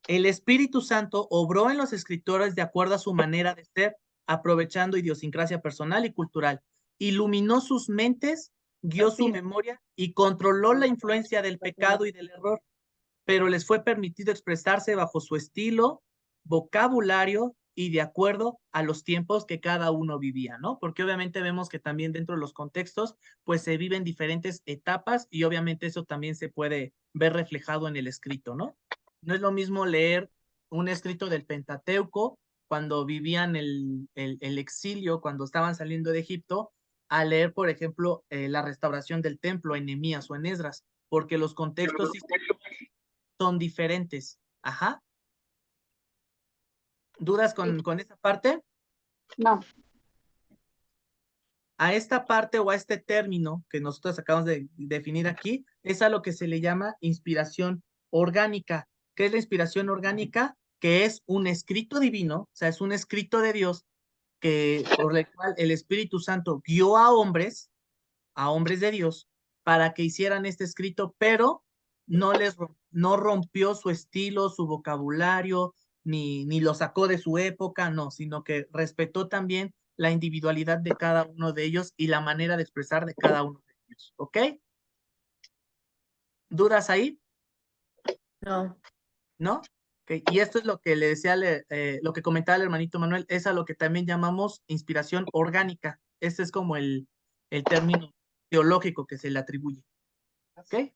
El Espíritu Santo obró en los escritores de acuerdo a su manera de ser, aprovechando idiosincrasia personal y cultural. Iluminó sus mentes, guió su memoria y controló la influencia del pecado y del error, pero les fue permitido expresarse bajo su estilo, vocabulario, y de acuerdo a los tiempos que cada uno vivía, ¿no? Porque obviamente vemos que también dentro de los contextos, pues se viven diferentes etapas y obviamente eso también se puede ver reflejado en el escrito, ¿no? No es lo mismo leer un escrito del Pentateuco cuando vivían el exilio, cuando estaban saliendo de Egipto, a leer, por ejemplo, la restauración del templo en Nehemías o en Esdras, porque los contextos son diferentes. Ajá. ¿Dudas con esa parte? No, A esta parte o a este término que nosotros acabamos de definir aquí, es a lo que se le llama inspiración orgánica. ¿Qué es la inspiración orgánica? Que es un escrito divino, o sea, es un escrito de Dios por el cual el Espíritu Santo guió a hombres de Dios, para que hicieran este escrito, pero no rompió su estilo, su vocabulario, ni lo sacó de su época, no, sino que respetó también la individualidad de cada uno de ellos y la manera de expresar de cada uno de ellos. ¿Ok? ¿Dudas ahí? No. ¿No? Okay. Y esto es lo que le decía, lo que comentaba el hermanito Manuel, es a lo que también llamamos inspiración orgánica. Este es como el término teológico que se le atribuye. ¿Ok?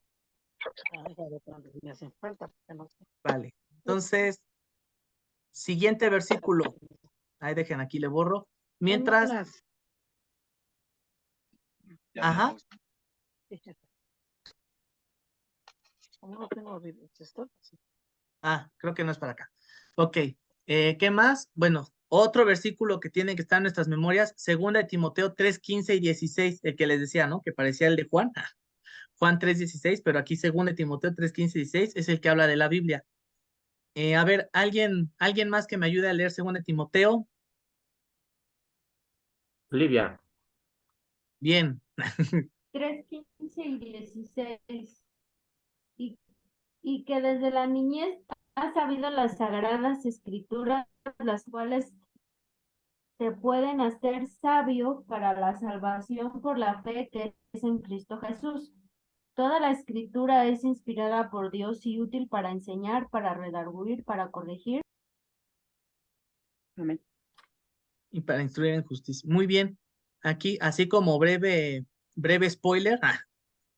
Me hacen falta, porque no sé. Vale. Entonces, siguiente versículo. Ahí dejen, aquí le borro. Mientras, ajá. No tengo esto. Ah, creo que no es para acá. Ok. ¿Qué más? Bueno, otro versículo que tiene que estar en nuestras memorias, 2 Timoteo 3, 15 y 16, el que les decía, ¿no? Que parecía el de Juan. Juan 3, 16, pero aquí 2 Timoteo 3, 15 y 16 es el que habla de la Biblia. A ver, ¿alguien más que me ayude a leer 2 Timoteo? Livia. Bien. 3, 15 y 16. Y, y que desde la niñez has sabido las sagradas escrituras, las cuales te pueden hacer sabio para la salvación por la fe que es en Cristo Jesús. Toda la escritura es inspirada por Dios y útil para enseñar, para redarguir, para corregir. Amén. Y para instruir en justicia. Muy bien. Aquí, así como breve spoiler,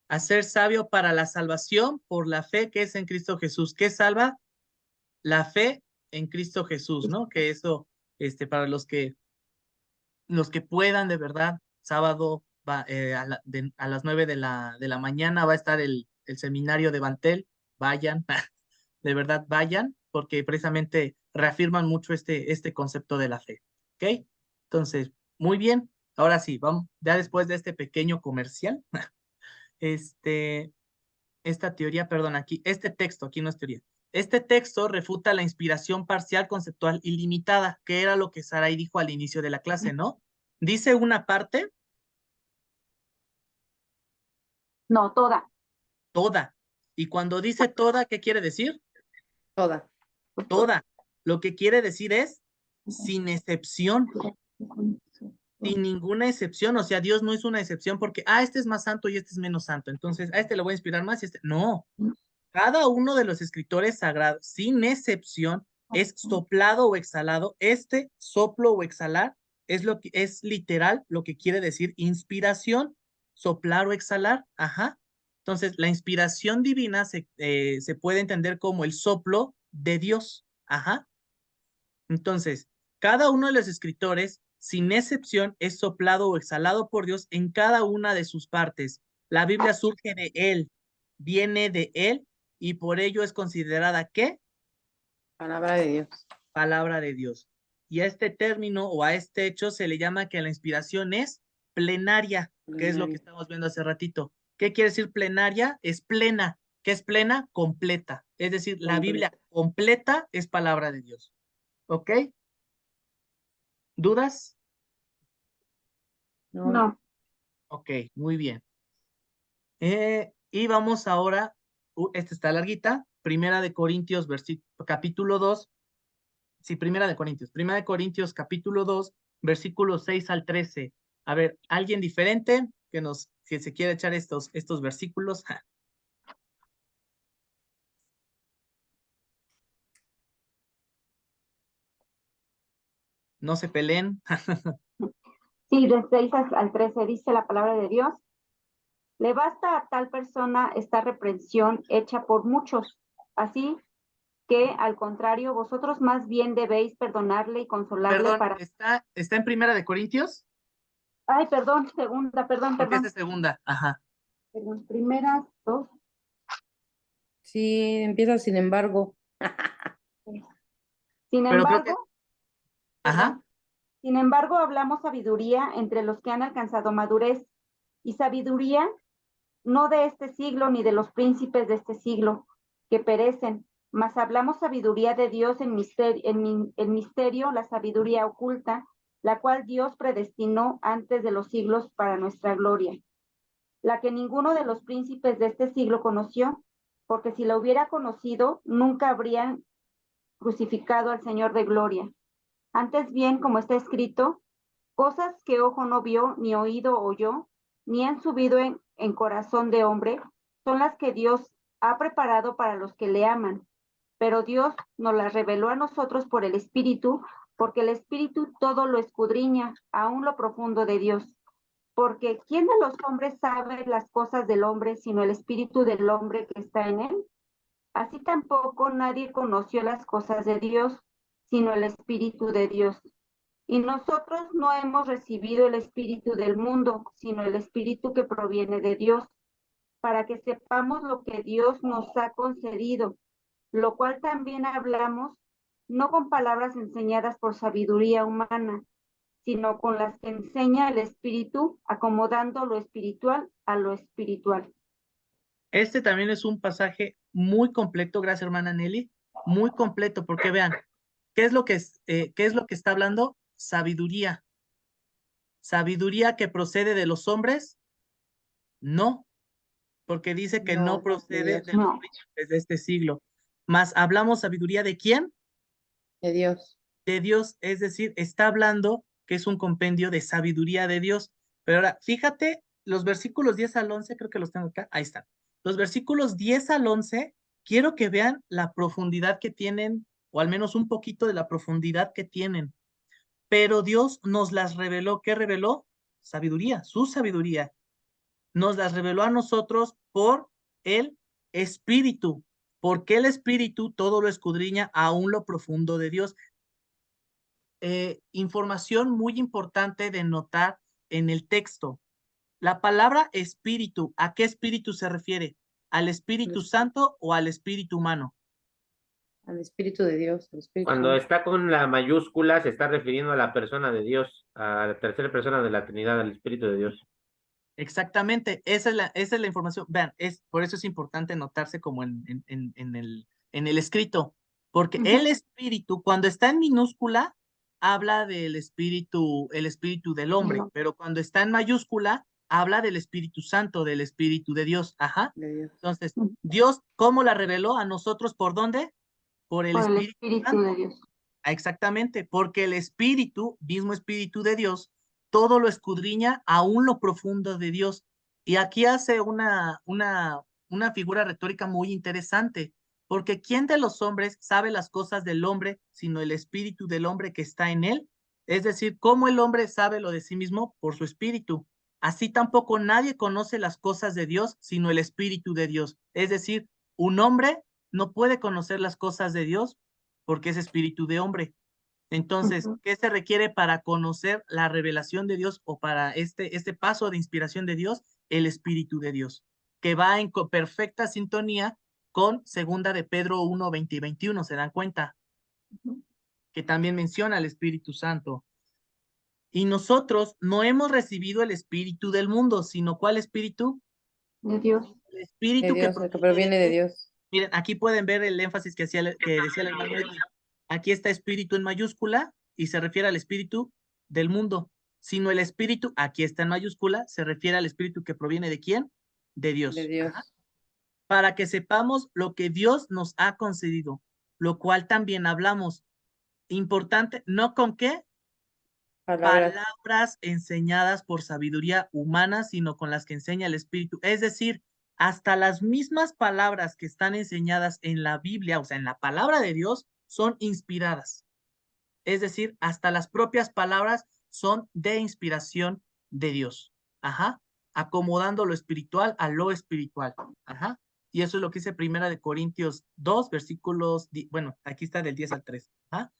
hacer sabio para la salvación por la fe que es en Cristo Jesús. ¿Qué salva? La fe en Cristo Jesús, ¿no? Que eso, para los que puedan de verdad, sábado a las 9 de la mañana va a estar el seminario de Bantel. Vayan, de verdad vayan, porque precisamente reafirman mucho este concepto de la fe. ¿Ok? Entonces, muy bien. Ahora sí, vamos, ya después de este pequeño comercial, esta teoría, perdón, este texto, aquí no es teoría. Este texto refuta la inspiración parcial, conceptual y limitada, que era lo que Sarai dijo al inicio de la clase, ¿no? Dice una parte, no, toda. toda. Y cuando dice toda, ¿qué quiere decir? Toda. Toda. Lo que quiere decir es sin excepción, sin ninguna excepción. O sea, Dios no hizo una excepción porque, este es más santo y este es menos santo. Entonces, a este le voy a inspirar más y este. No. Cada uno de los escritores sagrados, sin excepción, es soplado o exhalado. Este soplo o exhalar es literal lo que quiere decir inspiración, soplar o exhalar. Ajá. Entonces, la inspiración divina se puede entender como el soplo de Dios. Ajá. Entonces, cada uno de los escritores, sin excepción, es soplado o exhalado por Dios en cada una de sus partes. La Biblia surge de Él, viene de Él y por ello es considerada ¿qué? Palabra de Dios. Palabra de Dios. Y a este término o a este hecho se le llama que la inspiración es plenaria, que es lo que estamos viendo hace ratito. ¿Qué quiere decir plenaria? Es plena. ¿Qué es plena? Completa. Es decir, la Biblia completa es palabra de Dios. ¿Ok? ¿Dudas? No. Ok, muy bien. Y vamos ahora, esta está larguita, Primera de Corintios, capítulo 2. Sí, Primera de Corintios, capítulo 2, versículos 6 al 13. A ver, ¿alguien diferente que se quiera echar estos versículos? No se peleen. Sí, del 6 al 13 dice la palabra de Dios. Le basta a tal persona esta reprensión hecha por muchos. Así que, al contrario, vosotros más bien debéis perdonarle y consolarle Perdón, para... ¿está en Primera de Corintios? Ay, perdón, segunda, Porque esta es segunda. Ajá. Perdón, primeras dos. Sí, empieza sin embargo. Sin Pero creo que, embargo, ajá. perdón, sin embargo, hablamos sabiduría entre los que han alcanzado madurez, y sabiduría no de este siglo ni de los príncipes de este siglo, que perecen, mas hablamos sabiduría de Dios en misterio, la sabiduría oculta, la cual Dios predestinó antes de los siglos para nuestra gloria, la que ninguno de los príncipes de este siglo conoció, porque si la hubiera conocido, nunca habrían crucificado al Señor de gloria. Antes bien, como está escrito, cosas que ojo no vio, ni oído oyó, ni han subido en corazón de hombre, son las que Dios ha preparado para los que le aman. Pero Dios nos las reveló a nosotros por el Espíritu, porque el Espíritu todo lo escudriña, aún lo profundo de Dios. Porque ¿quién de los hombres sabe las cosas del hombre, sino el Espíritu del hombre que está en él? Así tampoco nadie conoció las cosas de Dios, sino el Espíritu de Dios. Y nosotros no hemos recibido el espíritu del mundo, sino el espíritu que proviene de Dios, para que sepamos lo que Dios nos ha concedido, lo cual también hablamos, no con palabras enseñadas por sabiduría humana, sino con las que enseña el espíritu, acomodando lo espiritual a lo espiritual. Este también es un pasaje muy completo, gracias hermana Nelly, muy completo, porque vean, ¿qué es lo que está hablando? Sabiduría. ¿Sabiduría que procede de los hombres? No, porque dice que no No, de procede Dios. de los No, príncipes de este siglo. Más hablamos sabiduría de quién? De Dios. De Dios, es decir, está hablando que es un compendio de sabiduría de Dios. Pero ahora, fíjate, los versículos 10 al 11, creo que los tengo acá, ahí están. Los versículos 10 al 11, quiero que vean la profundidad que tienen, o al menos un poquito de la profundidad que tienen. Pero Dios nos las reveló. ¿Qué reveló? Sabiduría, su sabiduría. Nos las reveló a nosotros por el Espíritu, porque el Espíritu todo lo escudriña aún lo profundo de Dios. Información muy importante de notar en el texto. La palabra espíritu, ¿a qué espíritu se refiere? ¿Al Espíritu Santo o al espíritu humano? Al Espíritu de Dios. Al Espíritu Cuando Santo. está con la mayúscula, se está refiriendo a la persona de Dios, a la tercera persona de la Trinidad, al Espíritu de Dios. Exactamente, esa es la información. Vean, por eso es importante notarse como en el escrito, porque el espíritu, cuando está en minúscula, habla del espíritu, el espíritu del hombre, pero cuando está en mayúscula, habla del Espíritu Santo, del Espíritu de Dios. Ajá. De Dios. Entonces, Dios, ¿cómo la reveló a nosotros? ¿Por dónde? Por el por el Espíritu espíritu Santo. de Dios. Exactamente, porque el Espíritu, mismo Espíritu de Dios, todo lo escudriña aún lo profundo de Dios. Y aquí hace una figura retórica muy interesante, porque ¿quién de los hombres sabe las cosas del hombre, sino el espíritu del hombre que está en él? Es decir, ¿cómo el hombre sabe lo de sí mismo? Por su espíritu. Así tampoco nadie conoce las cosas de Dios, sino el espíritu de Dios. Es decir, un hombre no puede conocer las cosas de Dios porque es espíritu de hombre. Entonces, ¿qué se requiere para conocer la revelación de Dios o para este paso de inspiración de Dios? El Espíritu de Dios, que va en perfecta sintonía con segunda de Pedro 1, 20 y 21, ¿se dan cuenta? Que también menciona al Espíritu Santo. Y nosotros no hemos recibido el Espíritu del mundo, sino ¿cuál Espíritu? De Dios. El De Espíritu que Dios, el que proviene de Dios. Miren, aquí pueden ver el énfasis que decía el hermano Edwin. Aquí está espíritu en mayúscula y se refiere al espíritu del mundo, sino el espíritu, aquí está en mayúscula, se refiere al espíritu que proviene de quién? De Dios. De Dios. Ajá. Para que sepamos lo que Dios nos ha concedido, lo cual también hablamos. Importante, ¿no con qué? Palabras enseñadas por sabiduría humana, sino con las que enseña el Espíritu. Es decir, hasta las mismas palabras que están enseñadas en la Biblia, o sea, en la palabra de Dios, son inspiradas. Es decir, hasta las propias palabras son de inspiración de Dios. Ajá. Acomodando lo espiritual a lo espiritual. Ajá. Y eso es lo que dice Primera de Corintios 2, versículos, bueno, aquí está del 10 al 3. Ajá.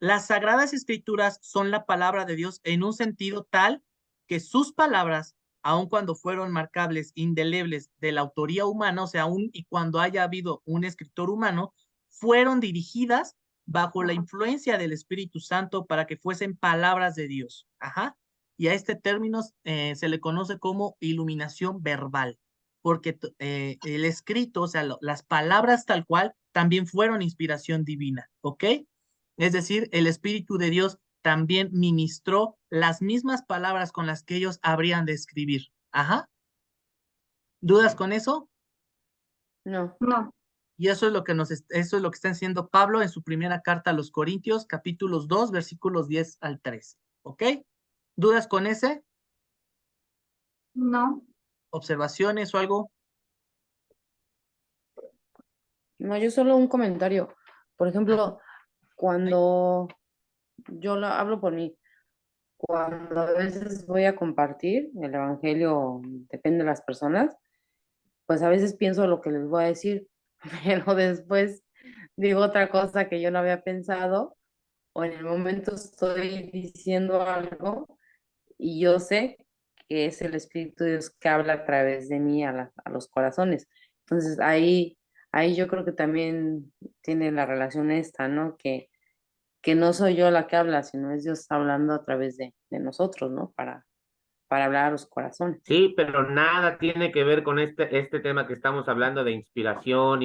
Las Sagradas Escrituras son la palabra de Dios en un sentido tal que sus palabras, aun cuando fueron marcables, indelebles de la autoría humana, o sea, aun y cuando haya habido un escritor humano, fueron dirigidas bajo la influencia del Espíritu Santo para que fuesen palabras de Dios. Ajá. Y a este término se le conoce como iluminación verbal, porque el escrito, o sea, las palabras tal cual, también fueron inspiración divina, ¿ok? Es decir, el Espíritu de Dios también ministró las mismas palabras con las que ellos habrían de escribir. Ajá. ¿Dudas con eso? No. No, Y eso es lo que eso es lo que está haciendo Pablo en su primera carta a los Corintios, capítulos 2, versículos 10 al 13. ¿Ok? ¿Dudas con ese? no. ¿Observaciones o algo? No, yo solo un comentario. Por ejemplo, cuando hablo por mí, cuando a veces voy a compartir el evangelio, depende de las personas, pues a veces pienso lo que les voy a decir, pero después digo otra cosa que yo no había pensado, o en el momento estoy diciendo algo y yo sé que es el Espíritu de Dios que habla a través de mí a los corazones. Entonces ahí yo creo que también tiene la relación esta, ¿no? Que no soy yo la que habla, sino es Dios hablando a través de nosotros, ¿no? Para hablar a los corazones. Sí, pero nada tiene que ver con este tema que estamos hablando de inspiración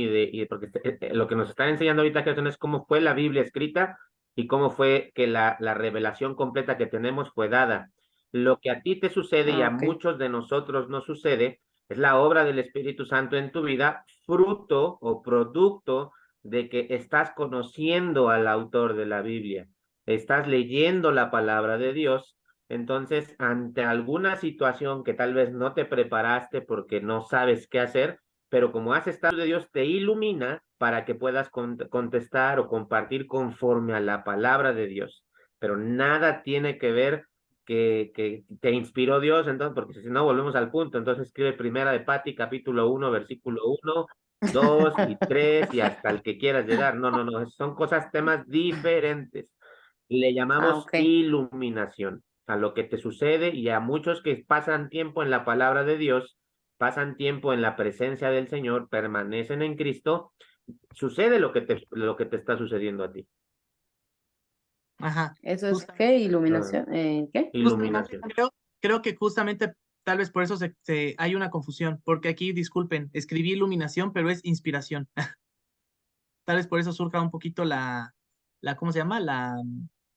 porque lo que nos están enseñando ahorita, Gerson, es cómo fue la Biblia escrita y cómo fue que la revelación completa que tenemos fue dada. Lo que a ti te sucede y a Ok. muchos de nosotros no sucede es la obra del Espíritu Santo en tu vida, fruto o producto de que estás conociendo al autor de la Biblia, estás leyendo la palabra de Dios. Entonces, ante alguna situación que tal vez no te preparaste porque no sabes qué hacer, pero como has estado de Dios, te ilumina para que puedas contestar o compartir conforme a la palabra de Dios. Pero nada tiene que ver que te inspiró Dios, entonces, porque si no, volvemos al punto. Entonces escribe Primera de Pati, capítulo 1, versículo 1, 2 y 3 y hasta el que quieras llegar. No, no, no, son cosas, temas diferentes. Le llamamos Ok. iluminación a lo que te sucede y a muchos que pasan tiempo en la palabra de Dios, pasan tiempo en la presencia del Señor, permanecen en Cristo, sucede lo que te está sucediendo a ti. Ajá. ¿Eso es Justamente, qué? ¿Iluminación? ¿Qué? Iluminación. creo que justamente tal vez por eso hay una confusión, porque aquí, disculpen, escribí iluminación, pero es inspiración. Tal vez por eso surja un poquito ¿cómo se llama? La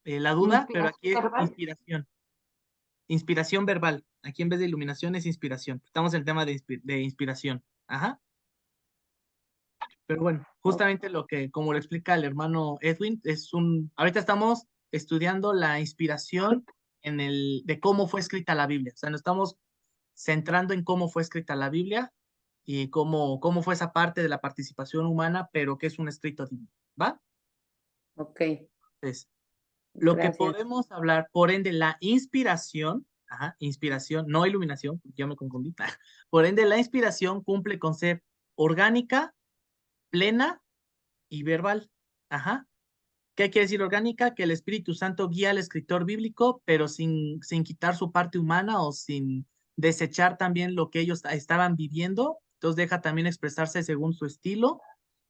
duda, pero Inspiración aquí es verbal. inspiración. Inspiración verbal. Aquí en vez de iluminación es inspiración. Estamos en el tema de inspiración. Ajá. Pero bueno, justamente como lo explica el hermano Edwin, ahorita estamos estudiando la inspiración de cómo fue escrita la Biblia. O sea, nos estamos centrando en cómo fue escrita la Biblia y cómo fue esa parte de la participación humana, pero que es un escrito divino. ¿Va? Ok. Entonces, lo que Gracias. podemos hablar, por ende, la inspiración, inspiración, no iluminación, yo me confundí. Por ende, la inspiración cumple con ser orgánica, plena y verbal. Ajá. ¿Qué quiere decir orgánica? Que el Espíritu Santo guía al escritor bíblico, pero sin quitar su parte humana o sin desechar también lo que ellos estaban viviendo. Entonces deja también expresarse según su estilo.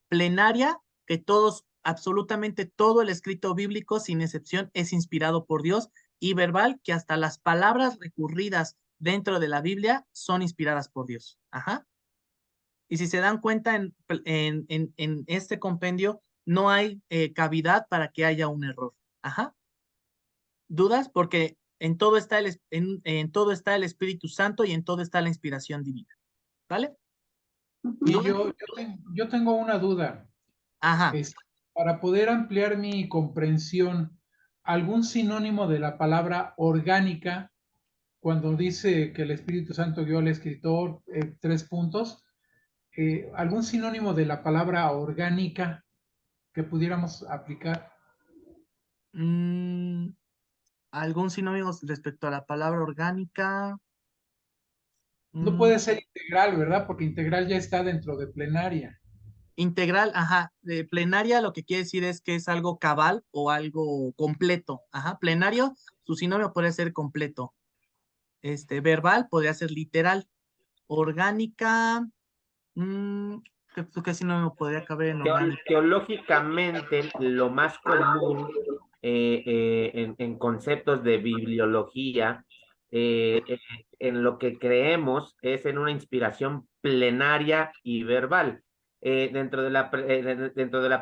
Plenaria, que absolutamente todo el escrito bíblico, sin excepción, es inspirado por Dios. Y verbal, que hasta las palabras recurridas dentro de la Biblia son inspiradas por Dios. Ajá. Y si se dan cuenta en este compendio, no hay cavidad para que haya un error. Ajá. ¿Dudas? Porque en todo está el Espíritu Santo y en todo está la inspiración divina. ¿Vale? Y ¿Dudas? yo tengo una duda. Ajá. Para poder ampliar mi comprensión, ¿algún sinónimo de la palabra orgánica cuando dice que el Espíritu Santo guió al escritor, 3 puntos? ¿Algún sinónimo de la palabra orgánica que pudiéramos aplicar? ¿Algún sinónimo respecto a la palabra orgánica? No puede ser integral, ¿verdad? Porque integral ya está dentro de plenaria. Integral, ajá. De plenaria lo que quiere decir es que es algo cabal o algo completo. Ajá. Plenario, su sinónimo podría ser completo. Verbal podría ser literal. Orgánica, ¿qué sinónimo podría caber en orgánica? Teológicamente, lo más común en conceptos de bibliología, en lo que creemos es en una inspiración plenaria y verbal. Dentro de la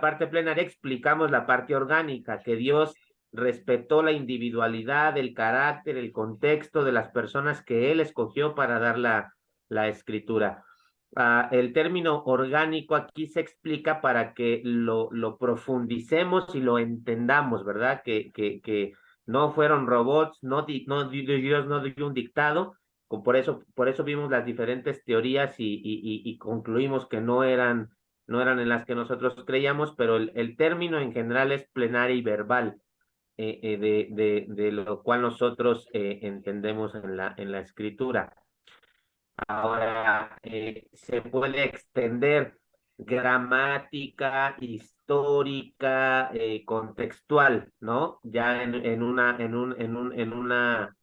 parte plenaria explicamos la parte orgánica, que Dios respetó la individualidad, el carácter, el contexto de las personas que Él escogió para dar la escritura. El término orgánico aquí se explica para que lo profundicemos y lo entendamos, ¿verdad? Que no fueron robots, Dios no dio un dictado, por eso vimos las diferentes teorías y concluimos que no eran en las que nosotros creíamos, pero el término en general es plenaria y verbal, de lo cual nosotros entendemos en la escritura. Ahora, se puede extender gramática, histórica, contextual, ¿no? Ya en una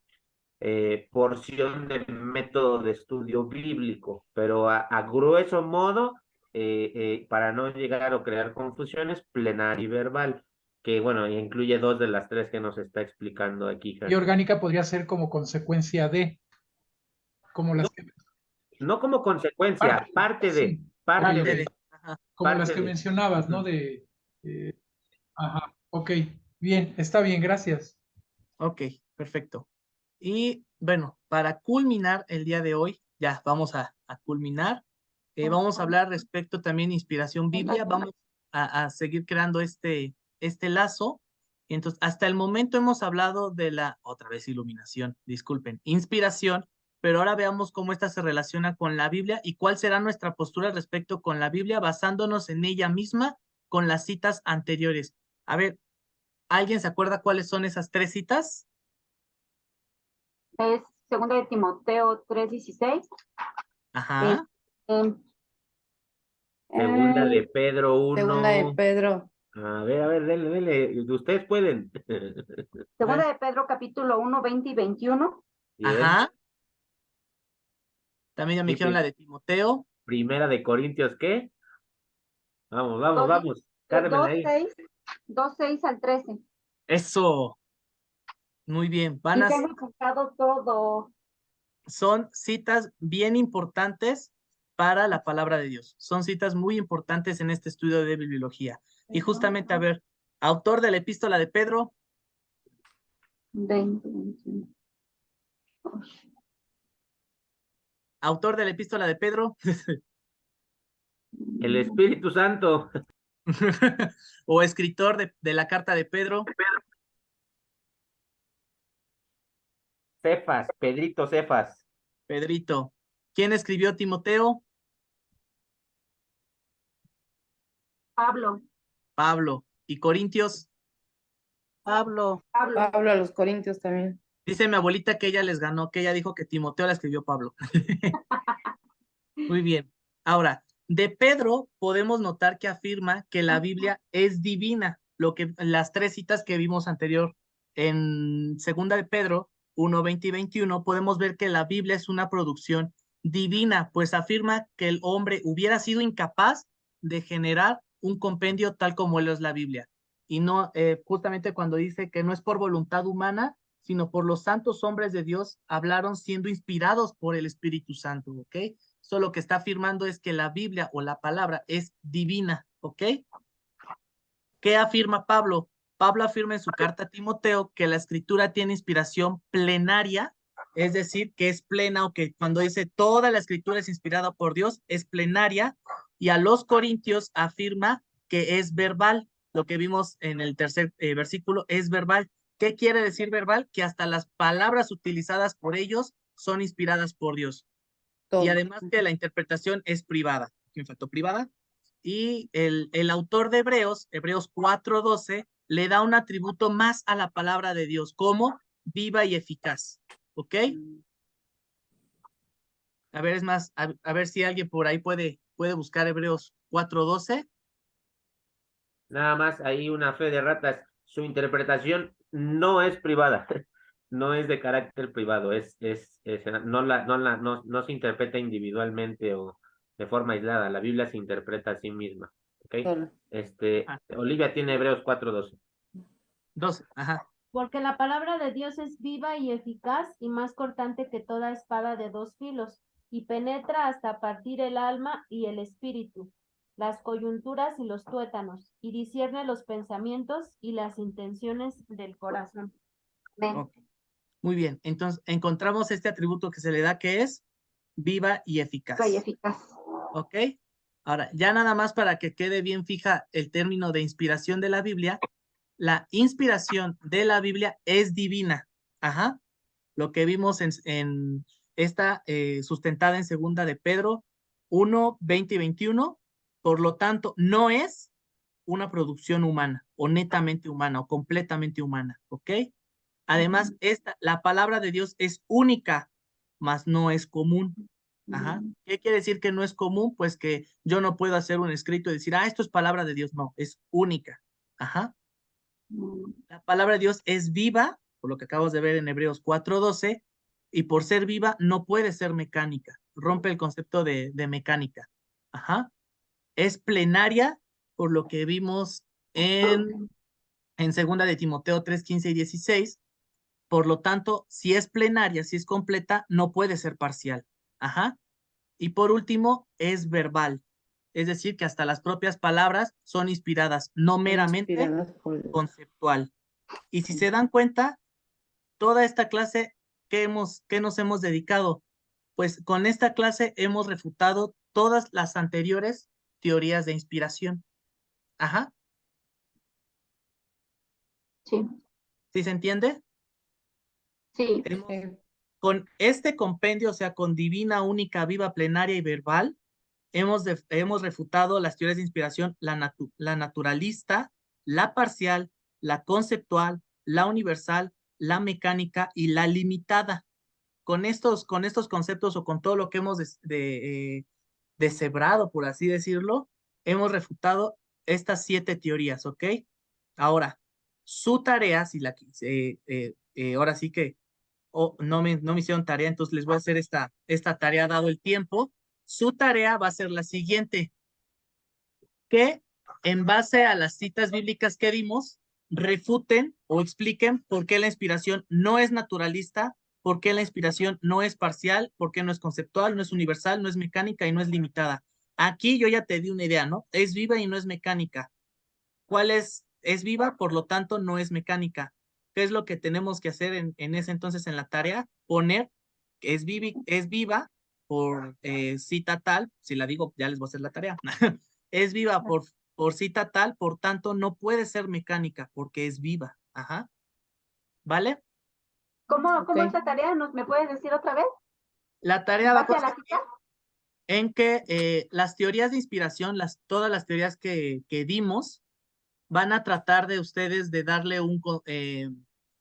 porción de método de estudio bíblico, pero a grueso modo, para no llegar o crear confusiones, plenaria y verbal, que bueno, incluye dos de las tres que nos está explicando aquí. Y orgánica podría ser como consecuencia de, como las que... No como consecuencia, parte de, parte Ok, de, como parte las que de. mencionabas, ¿no? Ajá, ok, bien, está bien, gracias. Ok, perfecto. Y bueno, para culminar el día de hoy, ya vamos a culminar. Vamos a hablar respecto también de inspiración biblia. Vamos a seguir creando este lazo. Entonces, hasta el momento hemos hablado de otra vez iluminación, disculpen, inspiración, pero ahora veamos cómo esta se relaciona con la Biblia y cuál será nuestra postura respecto con la Biblia basándonos en ella misma con las citas anteriores. A ver, ¿alguien se acuerda cuáles son esas tres citas? Es 2 de Timoteo 3:16. Ajá. Segunda de Pedro 1. Segunda de Pedro. A ver, dele. Ustedes pueden. Segunda de Pedro capítulo 1, 20 y 21. Bien. Ajá. También ya me dijeron la de Timoteo. Primera de Corintios, ¿qué? Vamos. Cármenla ahí. 2:6 al 13. Eso. Muy bien. Y tengo apuntado todo. Son citas bien importantes para la palabra de Dios. Son citas muy importantes en este estudio de bibliología. Y justamente, a ver, autor de la epístola de Pedro. 20, 21. Autor de la epístola de Pedro. El Espíritu Santo. O escritor de la carta de Pedro. Cefas, Pedrito Cefas. Pedrito. ¿Quién escribió Timoteo? Pablo. Pablo. ¿Y Corintios? Pablo. Pablo a los Corintios también. Dice mi abuelita que ella les ganó, que ella dijo que Timoteo la escribió Pablo. Muy bien. Ahora, de Pedro podemos notar que afirma que la Biblia es divina, las tres citas que vimos anterior en segunda de Pedro 1, 20 y 21, podemos ver que la Biblia es una producción divina, pues afirma que el hombre hubiera sido incapaz de generar un compendio tal como lo es la Biblia. Y no, justamente cuando dice que no es por voluntad humana, sino por los santos hombres de Dios hablaron siendo inspirados por el Espíritu Santo, ¿ok? Solo lo que está afirmando es que la Biblia o la palabra es divina, ¿ok? ¿Qué afirma Pablo? Pablo afirma en su carta a Timoteo que la escritura tiene inspiración plenaria, es decir, que es plena, o que cuando dice toda la escritura es inspirada por Dios, es plenaria, y a los Corintios afirma que es verbal, lo que vimos en el tercer versículo es verbal. ¿Qué quiere decir verbal? Que hasta las palabras utilizadas por ellos son inspiradas por Dios. Todo. Y además que la interpretación es privada. ¿Quién faltó? Privada. Y el autor de Hebreos 4:12, le da un atributo más a la palabra de Dios, como viva y eficaz. ¿Ok? A ver, es más, a ver si alguien por ahí puede buscar Hebreos 4:12. Nada más hay una fe de ratas. Su interpretación no es privada, no es de carácter privado, no se interpreta individualmente o de forma aislada. La Biblia se interpreta a sí misma. ¿Ok? Solo. Olivia tiene Hebreos 4:12. 12, ajá. Porque la palabra de Dios es viva y eficaz y más cortante que toda espada de dos filos, y penetra hasta partir el alma y el espíritu, las coyunturas y los tuétanos, y discierne los pensamientos y las intenciones del corazón. Amén. Ok. Muy bien, entonces encontramos este atributo que se le da, que es viva y eficaz. Viva y eficaz. ¿Ok? Ahora, ya nada más para que quede bien fija el término de inspiración de la Biblia, la inspiración de la Biblia es divina. Ajá. Lo que vimos en esta sustentada en segunda de Pedro 1, 20 y 21. Por lo tanto, no es una producción humana o netamente humana o completamente humana. ¿Ok? Además, la palabra de Dios es única, mas no es común. Ajá. ¿Qué quiere decir que no es común? Pues que yo no puedo hacer un escrito y decir, esto es palabra de Dios. No, es única. Ajá. La palabra de Dios es viva, por lo que acabamos de ver en Hebreos 4:12, y por ser viva no puede ser mecánica. Rompe el concepto de mecánica. Ajá. Es plenaria, por lo que vimos en segunda de Timoteo 3:15 y 16. Por lo tanto, si es plenaria, si es completa, no puede ser parcial. Ajá. Y por último, es verbal. Es decir, que hasta las propias palabras son inspiradas, no meramente Inspiradas por Dios. conceptual. Y si se dan cuenta, toda esta clase que nos hemos dedicado, pues con esta clase hemos refutado todas las anteriores teorías de inspiración. Ajá. Sí, ¿Sí se entiende? sí, Sí. Con este compendio, o sea, con divina, única, viva, plenaria y verbal, hemos refutado las teorías de inspiración, la naturalista, la parcial, la conceptual, la universal, la mecánica y la limitada. Con estos conceptos o con todo lo que hemos deshebrado, por así decirlo, hemos refutado estas 7 teorías, ¿ok? Ahora, su tarea, si la ahora sí que no me hicieron tarea, entonces les voy a hacer esta tarea dado el tiempo. Su tarea va a ser la siguiente, que en base a las citas bíblicas que dimos, refuten o expliquen por qué la inspiración no es naturalista, por qué la inspiración no es parcial, por qué no es conceptual, no es universal, no es mecánica y no es limitada. Aquí yo ya te di una idea, ¿no? Es viva y no es mecánica. ¿Cuál es? Es viva, por lo tanto no es mecánica. ¿Qué es lo que tenemos que hacer en ese entonces en la tarea? Poner que es viva por cita tal, si la digo ya les voy a hacer la tarea. Es viva por cita tal, por tanto no puede ser mecánica porque es viva. Ajá. ¿Vale? ¿Cómo Ok. es la tarea? ¿Me puedes decir otra vez? La ¿En tarea va a base a la consistir cita? en que las teorías de inspiración, todas las teorías que dimos, van a tratar de ustedes de darle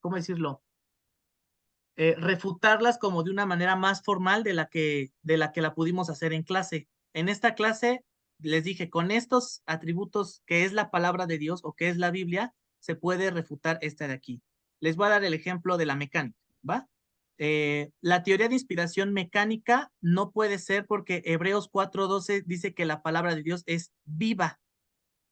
¿cómo decirlo? Refutarlas como de una manera más formal de la que la pudimos hacer en clase. En esta clase les dije, con estos atributos que es la palabra de Dios o que es la Biblia, se puede refutar esta de aquí. Les voy a dar el ejemplo de la mecánica, ¿va? La teoría de inspiración mecánica no puede ser porque Hebreos 4:12 dice que la palabra de Dios es viva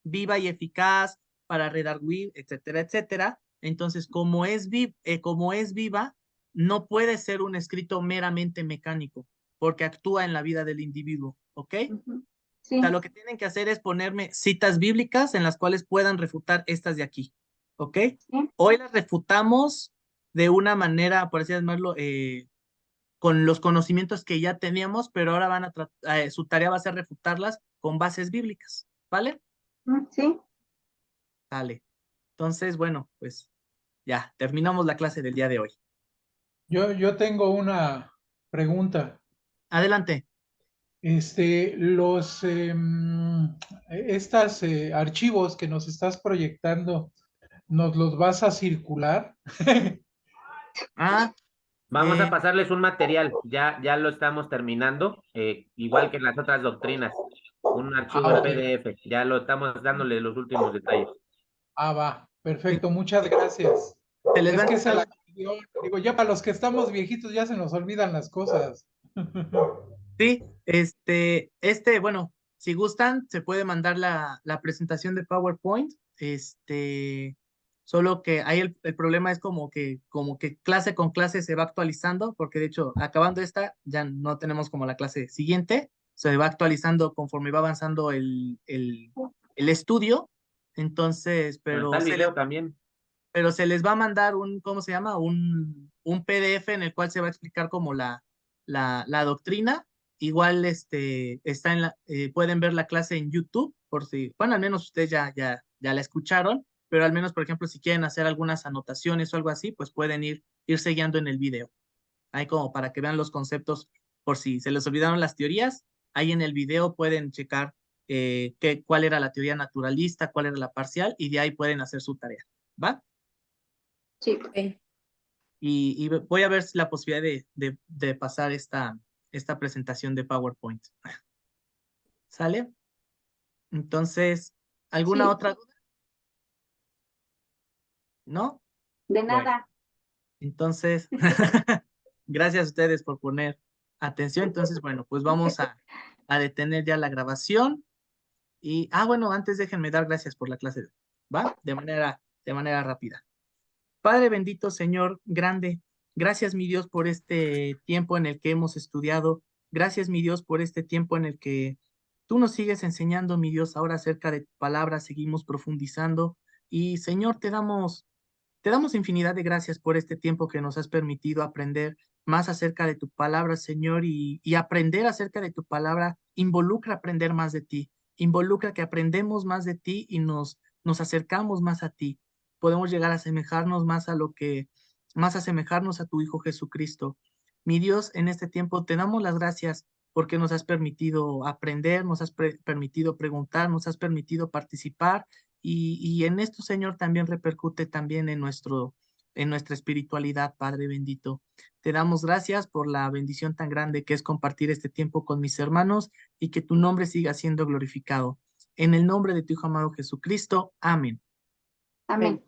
y eficaz para redarguir, etcétera, etcétera. Entonces, como es viva, no puede ser un escrito meramente mecánico, porque actúa en la vida del individuo, ¿ok? Sí. O sea, lo que tienen que hacer es ponerme citas bíblicas en las cuales puedan refutar estas de aquí, ¿ok? Sí. Hoy las refutamos de una manera, por así llamarlo, con los conocimientos que ya teníamos, pero ahora su tarea va a ser refutarlas con bases bíblicas, ¿vale? Sí. Dale. Entonces, bueno, pues ya, terminamos la clase del día de hoy. Yo tengo una pregunta. Adelante. Estos archivos que nos estás proyectando, ¿nos los vas a circular? Ah, Vamos a pasarles un material, ya lo estamos terminando, igual que en las otras doctrinas, un archivo en Ok. PDF, ya lo estamos dándole los últimos detalles. Va, perfecto, muchas gracias. se les va Es a que se la entregar- digo, ya para los que estamos viejitos ya se nos olvidan las cosas. Sí, bueno, si gustan, se puede mandar la presentación de PowerPoint. Solo que ahí el problema es como que clase con clase se va actualizando, porque de hecho, acabando esta, ya no tenemos como la clase siguiente, se va actualizando conforme va avanzando el estudio. Entonces, Pero está el video también. pero se les va a mandar ¿cómo se llama? Un PDF en el cual se va a explicar como la doctrina. Igual está pueden ver la clase en YouTube, por si, bueno, al menos ustedes ya la escucharon, pero al menos, por ejemplo, si quieren hacer algunas anotaciones o algo así, pues pueden irse guiando en el video. Ahí como para que vean los conceptos, por si se les olvidaron las teorías, ahí en el video pueden checar cuál era la teoría naturalista, cuál era la parcial, y de ahí pueden hacer su tarea. ¿Va? Sí. Ok. Y voy a ver si la posibilidad de pasar esta presentación de PowerPoint. ¿Sale? Entonces, ¿alguna Sí, otra duda? ¿No? de Bueno, nada. entonces, gracias a ustedes por poner atención. Entonces, bueno, pues vamos a detener ya la grabación. Bueno, antes déjenme dar gracias por la clase, ¿va? De manera rápida. Padre bendito, Señor grande, gracias, mi Dios, por este tiempo en el que hemos estudiado. Gracias, mi Dios, por este tiempo en el que tú nos sigues enseñando, mi Dios, ahora acerca de tu palabra, seguimos profundizando. Y, Señor, te damos infinidad de gracias por este tiempo que nos has permitido aprender más acerca de tu palabra, Señor, y aprender acerca de tu palabra involucra aprender más de ti, involucra que aprendemos más de ti y nos acercamos más a ti. Podemos llegar a asemejarnos más asemejarnos a tu Hijo Jesucristo. Mi Dios, en este tiempo te damos las gracias porque nos has permitido aprender, nos has permitido preguntar, nos has permitido participar y en esto, Señor, también repercute también en nuestra espiritualidad, Padre bendito. Te damos gracias por la bendición tan grande que es compartir este tiempo con mis hermanos y que tu nombre siga siendo glorificado. En el nombre de tu Hijo amado Jesucristo. Amén. Amén.